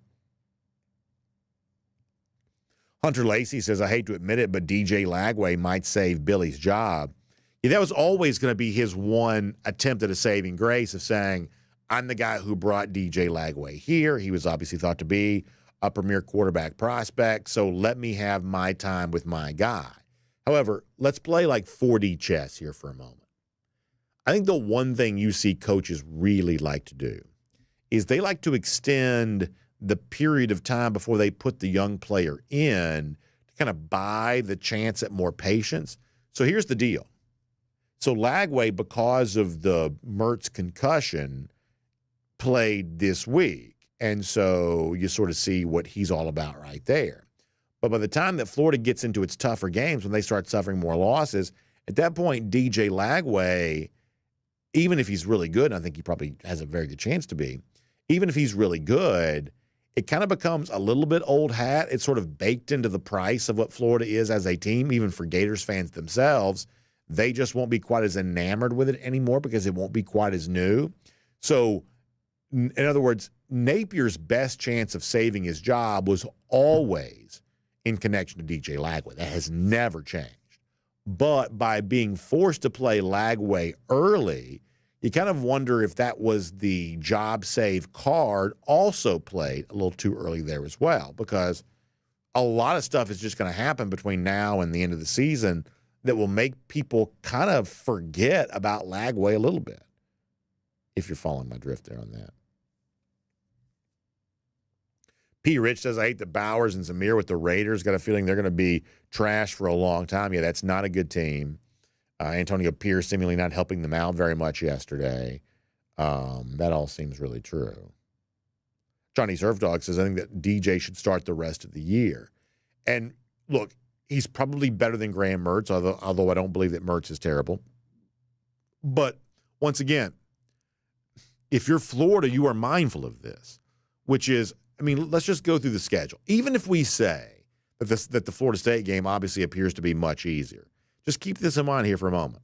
[SPEAKER 1] Hunter Lacey says, I hate to admit it, but DJ Lagway might save Billy's job. Yeah, that was always going to be his one attempt at a saving grace of saying, I'm the guy who brought DJ Lagway here. He was obviously thought to be a premier quarterback prospect, so let me have my time with my guy. However, let's play like 4D chess here for a moment. I think the one thing you see coaches really like to do is they like to extend the period of time before they put the young player in to kind of buy the chance at more patience. So here's the deal. So Lagway, because of the Mertz concussion, played this week. And so you sort of see what he's all about right there. But by the time that Florida gets into its tougher games, when they start suffering more losses, at that point, DJ Lagway, even if he's really good, and I think he probably has a very good chance to be, even if he's really good, it kind of becomes a little bit old hat. It's sort of baked into the price of what Florida is as a team, even for Gators fans themselves. They just won't be quite as enamored with it anymore because it won't be quite as new. So, in other words, Napier's best chance of saving his job was always in connection to DJ Lagway. That has never changed. But by being forced to play Lagway early, you kind of wonder if that was the job save card also played a little too early there as well, because a lot of stuff is just going to happen between now and the end of the season that will make people kind of forget about Lagway a little bit, if you're following my drift there on that. P. Rich says, I hate that Bowers and Zamir with the Raiders. Got a feeling they're going to be trash for a long time. Yeah, that's not a good team. Antonio Pierce seemingly not helping them out very much yesterday. That all seems really true. Johnny Surfdog says, I think that DJ should start the rest of the year. And look, he's probably better than Graham Mertz, although I don't believe that Mertz is terrible. But once again, if you're Florida, you are mindful of this, which is, I mean, let's just go through the schedule. Even if we say that the Florida State game obviously appears to be much easier, just keep this in mind here for a moment.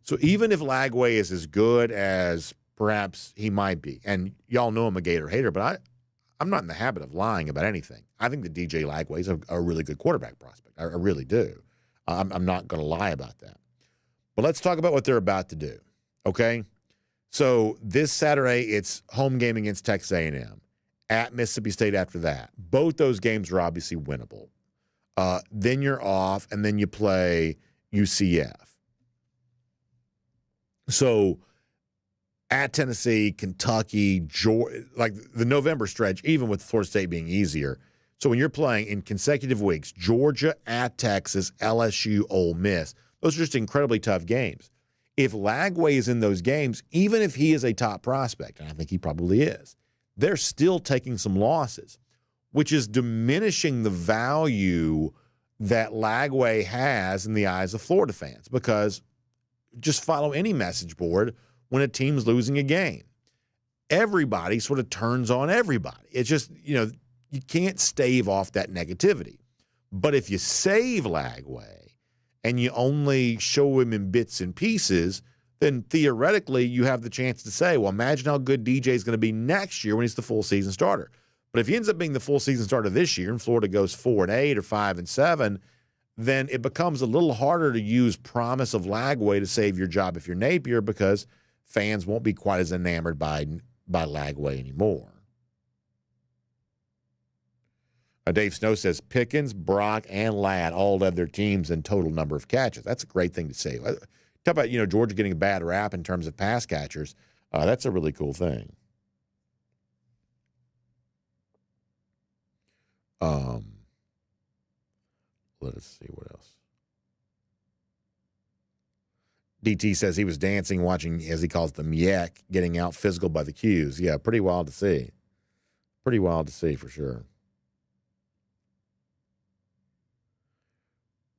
[SPEAKER 1] So even if Lagway is as good as perhaps he might be, and y'all know I'm a Gator hater, but I'm not in the habit of lying about anything. I think that DJ Lagway is a really good quarterback prospect. I really do. I'm not going to lie about that. But let's talk about what they're about to do, okay? So this Saturday, it's home game against Texas A&M. At Mississippi State after that. Both those games are obviously winnable. Then you're off, and then you play UCF. So at Tennessee, Kentucky, Georgia, like the November stretch, even with Florida State being easier. So when you're playing in consecutive weeks, Georgia at Texas, LSU, Ole Miss, those are just incredibly tough games. If Lagway is in those games, even if he is a top prospect, and I think he probably is, they're still taking some losses, which is diminishing the value that Lagway has in the eyes of Florida fans, because just follow any message board when a team's losing a game. Everybody sort of turns on everybody. It's just, you can't stave off that negativity. But if you save Lagway and you only show him in bits and pieces, then theoretically you have the chance to say, well, imagine how good DJ is going to be next year when he's the full season starter. But if he ends up being the full season starter this year and Florida goes 4-8 or 5-7, then it becomes a little harder to use promise of Lagway to save your job if you're Napier, because fans won't be quite as enamored by Lagway anymore. Dave Snow says Pickens, Brock, and Ladd all led their teams in total number of catches. That's a great thing to say. Talk about, Georgia getting a bad rap in terms of pass catchers. That's a really cool thing. Let us see what else. DT says he was dancing, watching, as he calls them, Yak, getting out physical by the Qs. Yeah, pretty wild to see. Pretty wild to see for sure.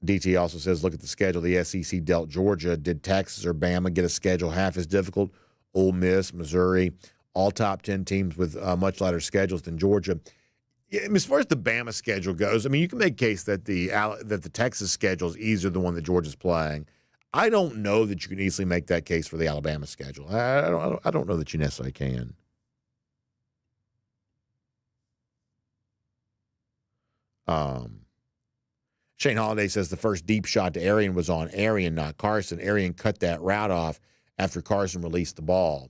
[SPEAKER 1] DT also says, look at the schedule. The SEC dealt Georgia. Did Texas or Bama get a schedule half as difficult? Ole Miss, Missouri, all top 10 teams with much lighter schedules than Georgia. Yeah, as far as the Bama schedule goes, I mean, you can make a case that the Texas schedule is easier than the one that Georgia's playing. I don't know that you can easily make that case for the Alabama schedule. I don't know that you necessarily can. Shane Holiday says the first deep shot to Arian was on Arian, not Carson. Arian cut that route off after Carson released the ball.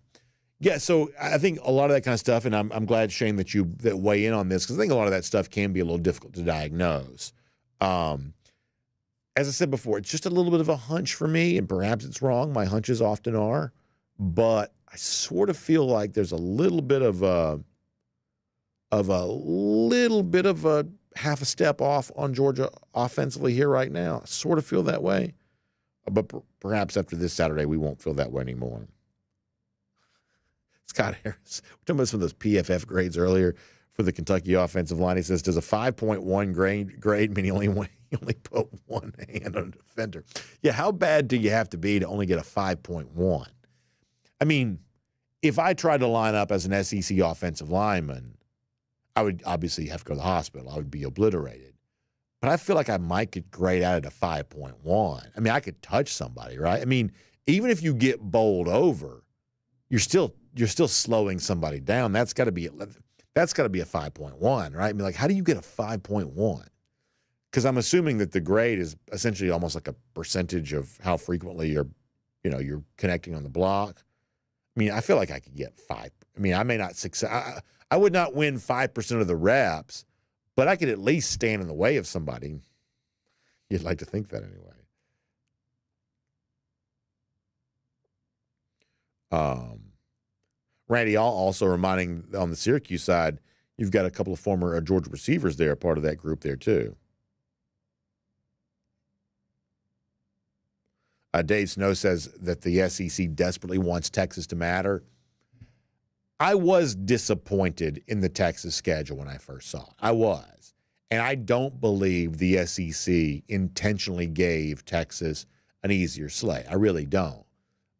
[SPEAKER 1] Yeah, so I think a lot of that kind of stuff, and I'm glad, Shane, that weigh in on this, because I think a lot of that stuff can be a little difficult to diagnose. As I said before, it's just a little bit of a hunch for me, and perhaps it's wrong. My hunches often are. But I sort of feel like there's a little bit of a half a step off on Georgia offensively here right now. I sort of feel that way. But perhaps after this Saturday, we won't feel that way anymore. Scott Harris, we're talking about some of those PFF grades earlier for the Kentucky offensive line. He says, does a 5.1 grade mean you only put one hand on a defender? Yeah, how bad do you have to be to only get a 5.1? I mean, if I tried to line up as an SEC offensive lineman, I would obviously have to go to the hospital. I would be obliterated. But I feel like I might get grade out at a 5.1. I mean, I could touch somebody, right? I mean, even if you get bowled over, you're still slowing somebody down. That's got to be a 5.1, right? I mean, like, how do you get a 5.1? Because I'm assuming that the grade is essentially almost like a percentage of how frequently you're connecting on the block. I mean, I feel like I could get 5. I mean, I may not succeed. I would not win 5% of the reps, but I could at least stand in the way of somebody. You'd like to think that anyway. Randy, also reminding on the Syracuse side, you've got a couple of former Georgia receivers there, part of that group there too. Dave Snow says that the SEC desperately wants Texas to matter. I was disappointed in the Texas schedule when I first saw it. I was. And I don't believe the SEC intentionally gave Texas an easier slate. I really don't.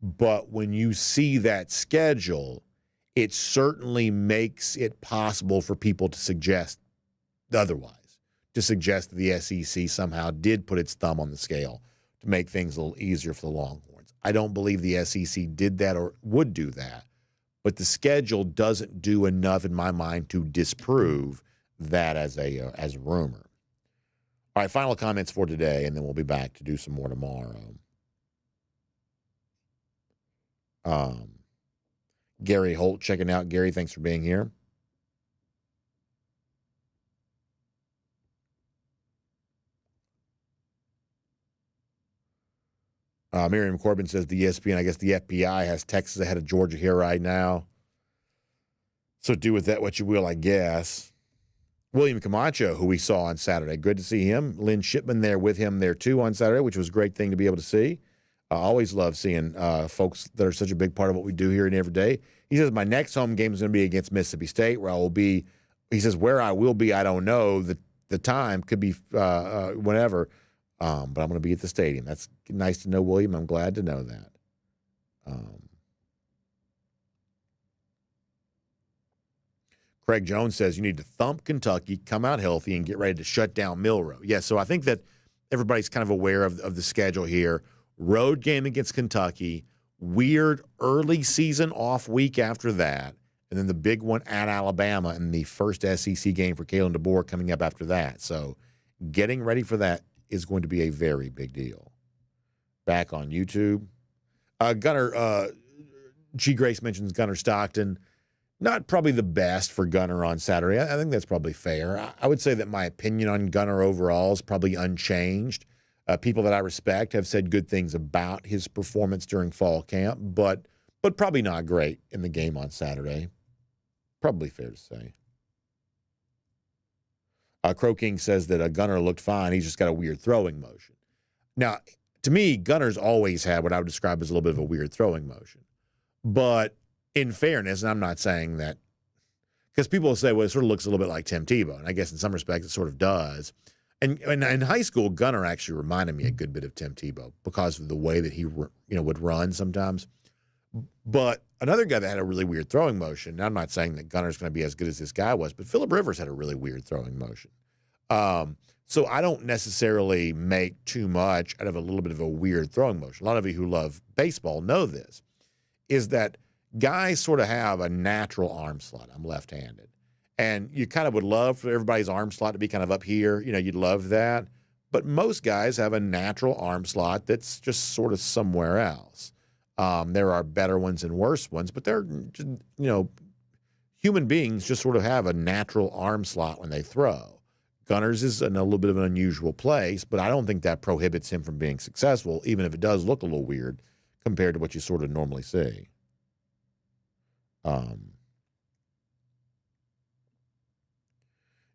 [SPEAKER 1] But when you see that schedule, it certainly makes it possible for people to suggest otherwise, to suggest that the SEC somehow did put its thumb on the scale to make things a little easier for the Longhorns. I don't believe the SEC did that or would do that, but the schedule doesn't do enough in my mind to disprove that as a rumor. All right, final comments for today, and then we'll be back to do some more tomorrow. Gary Holt checking out. Gary, thanks for being here. Miriam Corbin says the ESPN, I guess the FBI has Texas ahead of Georgia here right now. So do with that what you will, I guess. William Camacho, who we saw on Saturday. Good to see him. Lynn Shipman there with him there too on Saturday, which was a great thing to be able to see. I always love seeing folks that are such a big part of what we do here and every day. He says, my next home game is going to be against Mississippi State, where I will be. He says, where I will be, I don't know. The time could be whenever, but I'm going to be at the stadium. That's nice to know, William. I'm glad to know that. Craig Jones says, you need to thump Kentucky, come out healthy, and get ready to shut down Milroe. Yeah, so I think that everybody's kind of aware of the schedule here. Road game against Kentucky, weird early season off week after that, and then the big one at Alabama and the first SEC game for Kalen DeBoer coming up after that. So getting ready for that is going to be a very big deal. Back on YouTube. Gunner, G. Grace mentions Gunner Stockton. Not probably the best for Gunner on Saturday. I think that's probably fair. I would say that my opinion on Gunner overall is probably unchanged. People that I respect have said good things about his performance during fall camp, but probably not great in the game on Saturday. Probably fair to say. Crow King says that Gunner looked fine. He's just got a weird throwing motion. Now, to me, Gunner's always had what I would describe as a little bit of a weird throwing motion. But in fairness, and I'm not saying that, because people will say, well, it sort of looks a little bit like Tim Tebow, and I guess in some respects it sort of does. And in high school, Gunner actually reminded me a good bit of Tim Tebow because of the way that he would run sometimes. But another guy that had a really weird throwing motion, and I'm not saying that Gunner's going to be as good as this guy was, but Phillip Rivers had a really weird throwing motion. So I don't necessarily make too much out of a little bit of a weird throwing motion. A lot of you who love baseball know this, is that guys sort of have a natural arm slot. I'm left-handed. And you kind of would love for everybody's arm slot to be kind of up here. You'd love that. But most guys have a natural arm slot that's just sort of somewhere else. There are better ones and worse ones, but they're, human beings just sort of have a natural arm slot when they throw. Gunner's is in a little bit of an unusual place, but I don't think that prohibits him from being successful, even if it does look a little weird compared to what you sort of normally see.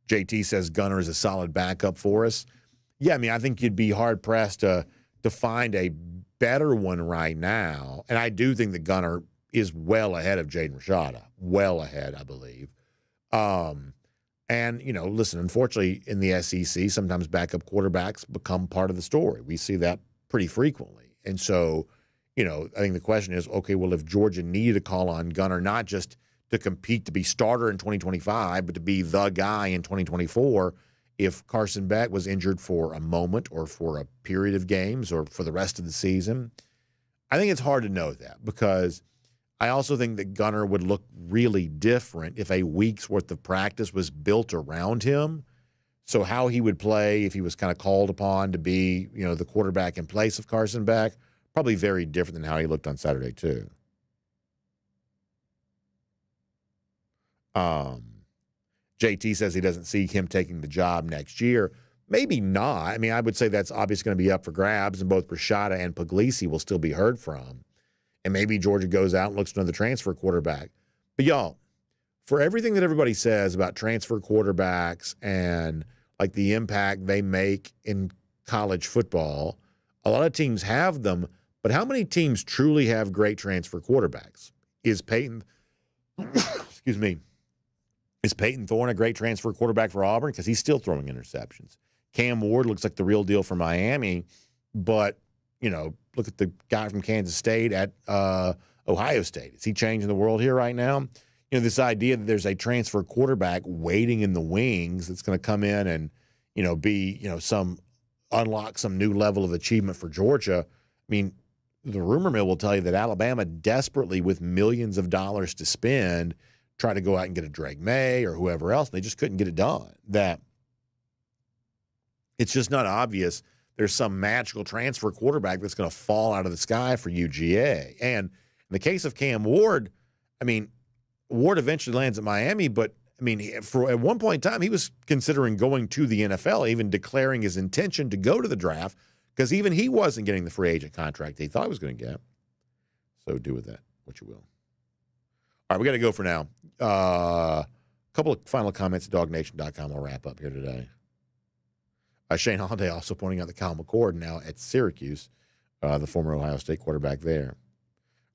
[SPEAKER 1] JT says Gunner is a solid backup for us. Yeah, I think you'd be hard-pressed to find a better one right now. And I do think that Gunner is well ahead of Jaden Rashada. Well ahead, I believe. And, listen, unfortunately, in the SEC, sometimes backup quarterbacks become part of the story. We see that pretty frequently. And so, I think the question is, okay, well, if Georgia needed to call on Gunner, not just to compete to be starter in 2025, but to be the guy in 2024, if Carson Beck was injured for a moment or for a period of games or for the rest of the season, I think it's hard to know that, because I also think that Gunner would look really different if a week's worth of practice was built around him. So how he would play if he was kind of called upon to be, the quarterback in place of Carson Beck, probably very different than how he looked on Saturday too. JT says he doesn't see him taking the job next year. Maybe not. I would say that's obviously going to be up for grabs, and both Rashada and Puglisi will still be heard from. And maybe Georgia goes out and looks for another transfer quarterback. But y'all, for everything that everybody says about transfer quarterbacks and like the impact they make in college football, a lot of teams have them, but how many teams truly have great transfer quarterbacks? Is Peyton Thorne a great transfer quarterback for Auburn? Because he's still throwing interceptions. Cam Ward looks like the real deal for Miami, but, look at the guy from Kansas State at Ohio State. Is he changing the world here right now? This idea that there's a transfer quarterback waiting in the wings that's going to come in and, be, unlock some new level of achievement for Georgia. The rumor mill will tell you that Alabama desperately, with millions of dollars to spend, try to go out and get a Drake May or whoever else, and they just couldn't get it done. That it's just not obvious there's some magical transfer quarterback that's going to fall out of the sky for UGA. And in the case of Cam Ward, Ward eventually lands at Miami, but at one point in time, he was considering going to the NFL, even declaring his intention to go to the draft, because even he wasn't getting the free agent contract he thought he was going to get. So do with that what you will. All right, we got to go for now. A couple of final comments at DawgNation.com. We'll wrap up here today. Shane Holiday also pointing out that Kyle McCord now at Syracuse, the former Ohio State quarterback there.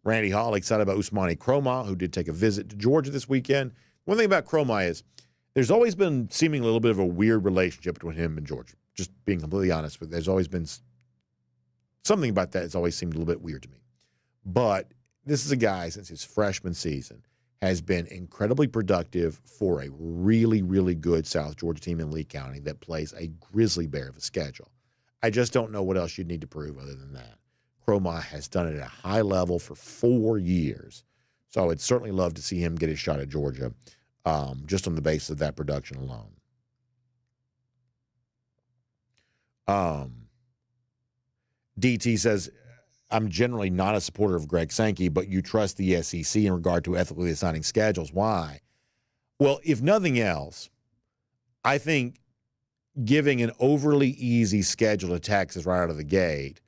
[SPEAKER 1] Randy Hall excited about Ousmane Cromah, who did take a visit to Georgia this weekend. One thing about Cromah is there's always been seemingly a little bit of a weird relationship between him and Georgia. Just being completely honest with you, there's always been something about that that's always seemed a little bit weird to me. But this is a guy, since his freshman season, has been incredibly productive for a really, really good South Georgia team in Lee County that plays a grizzly bear of a schedule. I just don't know what else you'd need to prove other than that. Cromie has done it at a high level for 4 years. So I would certainly love to see him get his shot at Georgia, just on the basis of that production alone. DT says, I'm generally not a supporter of Greg Sankey, but you trust the SEC in regard to ethically assigning schedules. Why? Well, if nothing else, I think giving an overly easy schedule to Texas right out of the gate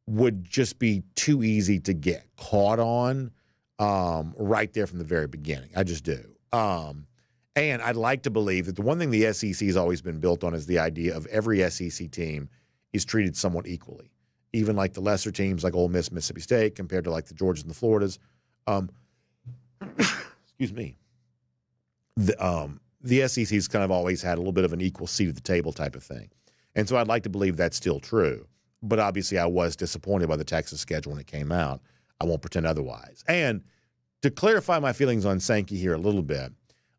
[SPEAKER 1] would just be too easy to get caught on right there from the very beginning. I just do. And I'd like to believe that the one thing the SEC has always been built on is the idea of every SEC team is treated somewhat equally. Even like the lesser teams like Ole Miss, Mississippi State, compared to like the Georgias and the Floridas. Excuse me. The SEC's kind of always had a little bit of an equal seat at the table type of thing. And so I'd like to believe that's still true. But obviously I was disappointed by the Texas schedule when it came out. I won't pretend otherwise. And to clarify my feelings on Sankey here a little bit,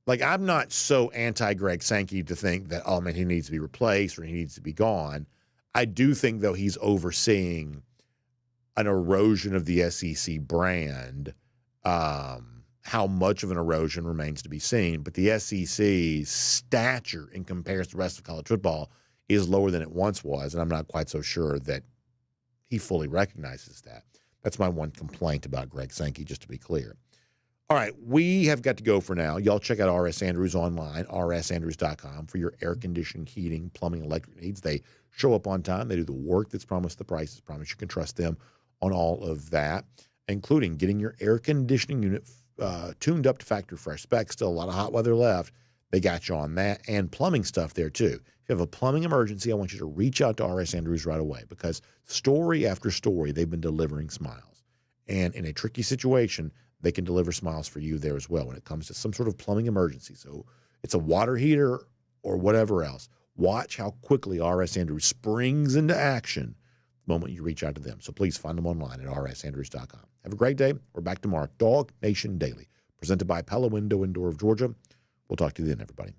[SPEAKER 1] like I'm not so anti-Greg Sankey to think that, oh, man, he needs to be replaced or he needs to be gone. I do think, though, he's overseeing an erosion of the SEC brand. How much of an erosion remains to be seen. But the SEC's stature in comparison to the rest of college football is lower than it once was, and I'm not quite so sure that he fully recognizes that. That's my one complaint about Greg Sankey, just to be clear. All right, we have got to go for now. Y'all check out RS Andrews online, rsandrews.com, for your air conditioning, heating, plumbing, electric needs. They show up on time. They do the work that's promised, the price is promised. You can trust them on all of that, including getting your air conditioning unit tuned up to factory fresh specs. Still a lot of hot weather left. They got you on that, and plumbing stuff there too. If you have a plumbing emergency, I want you to reach out to RS Andrews right away, because story after story, they've been delivering smiles. And in a tricky situation, they can deliver smiles for you there as well when it comes to some sort of plumbing emergency. So it's a water heater or whatever else. Watch how quickly RS Andrews springs into action the moment you reach out to them. So please find them online at rsandrews.com. Have a great day. We're back tomorrow. DawgNation Daily, presented by Pella Window and Door of Georgia. We'll talk to you then, everybody.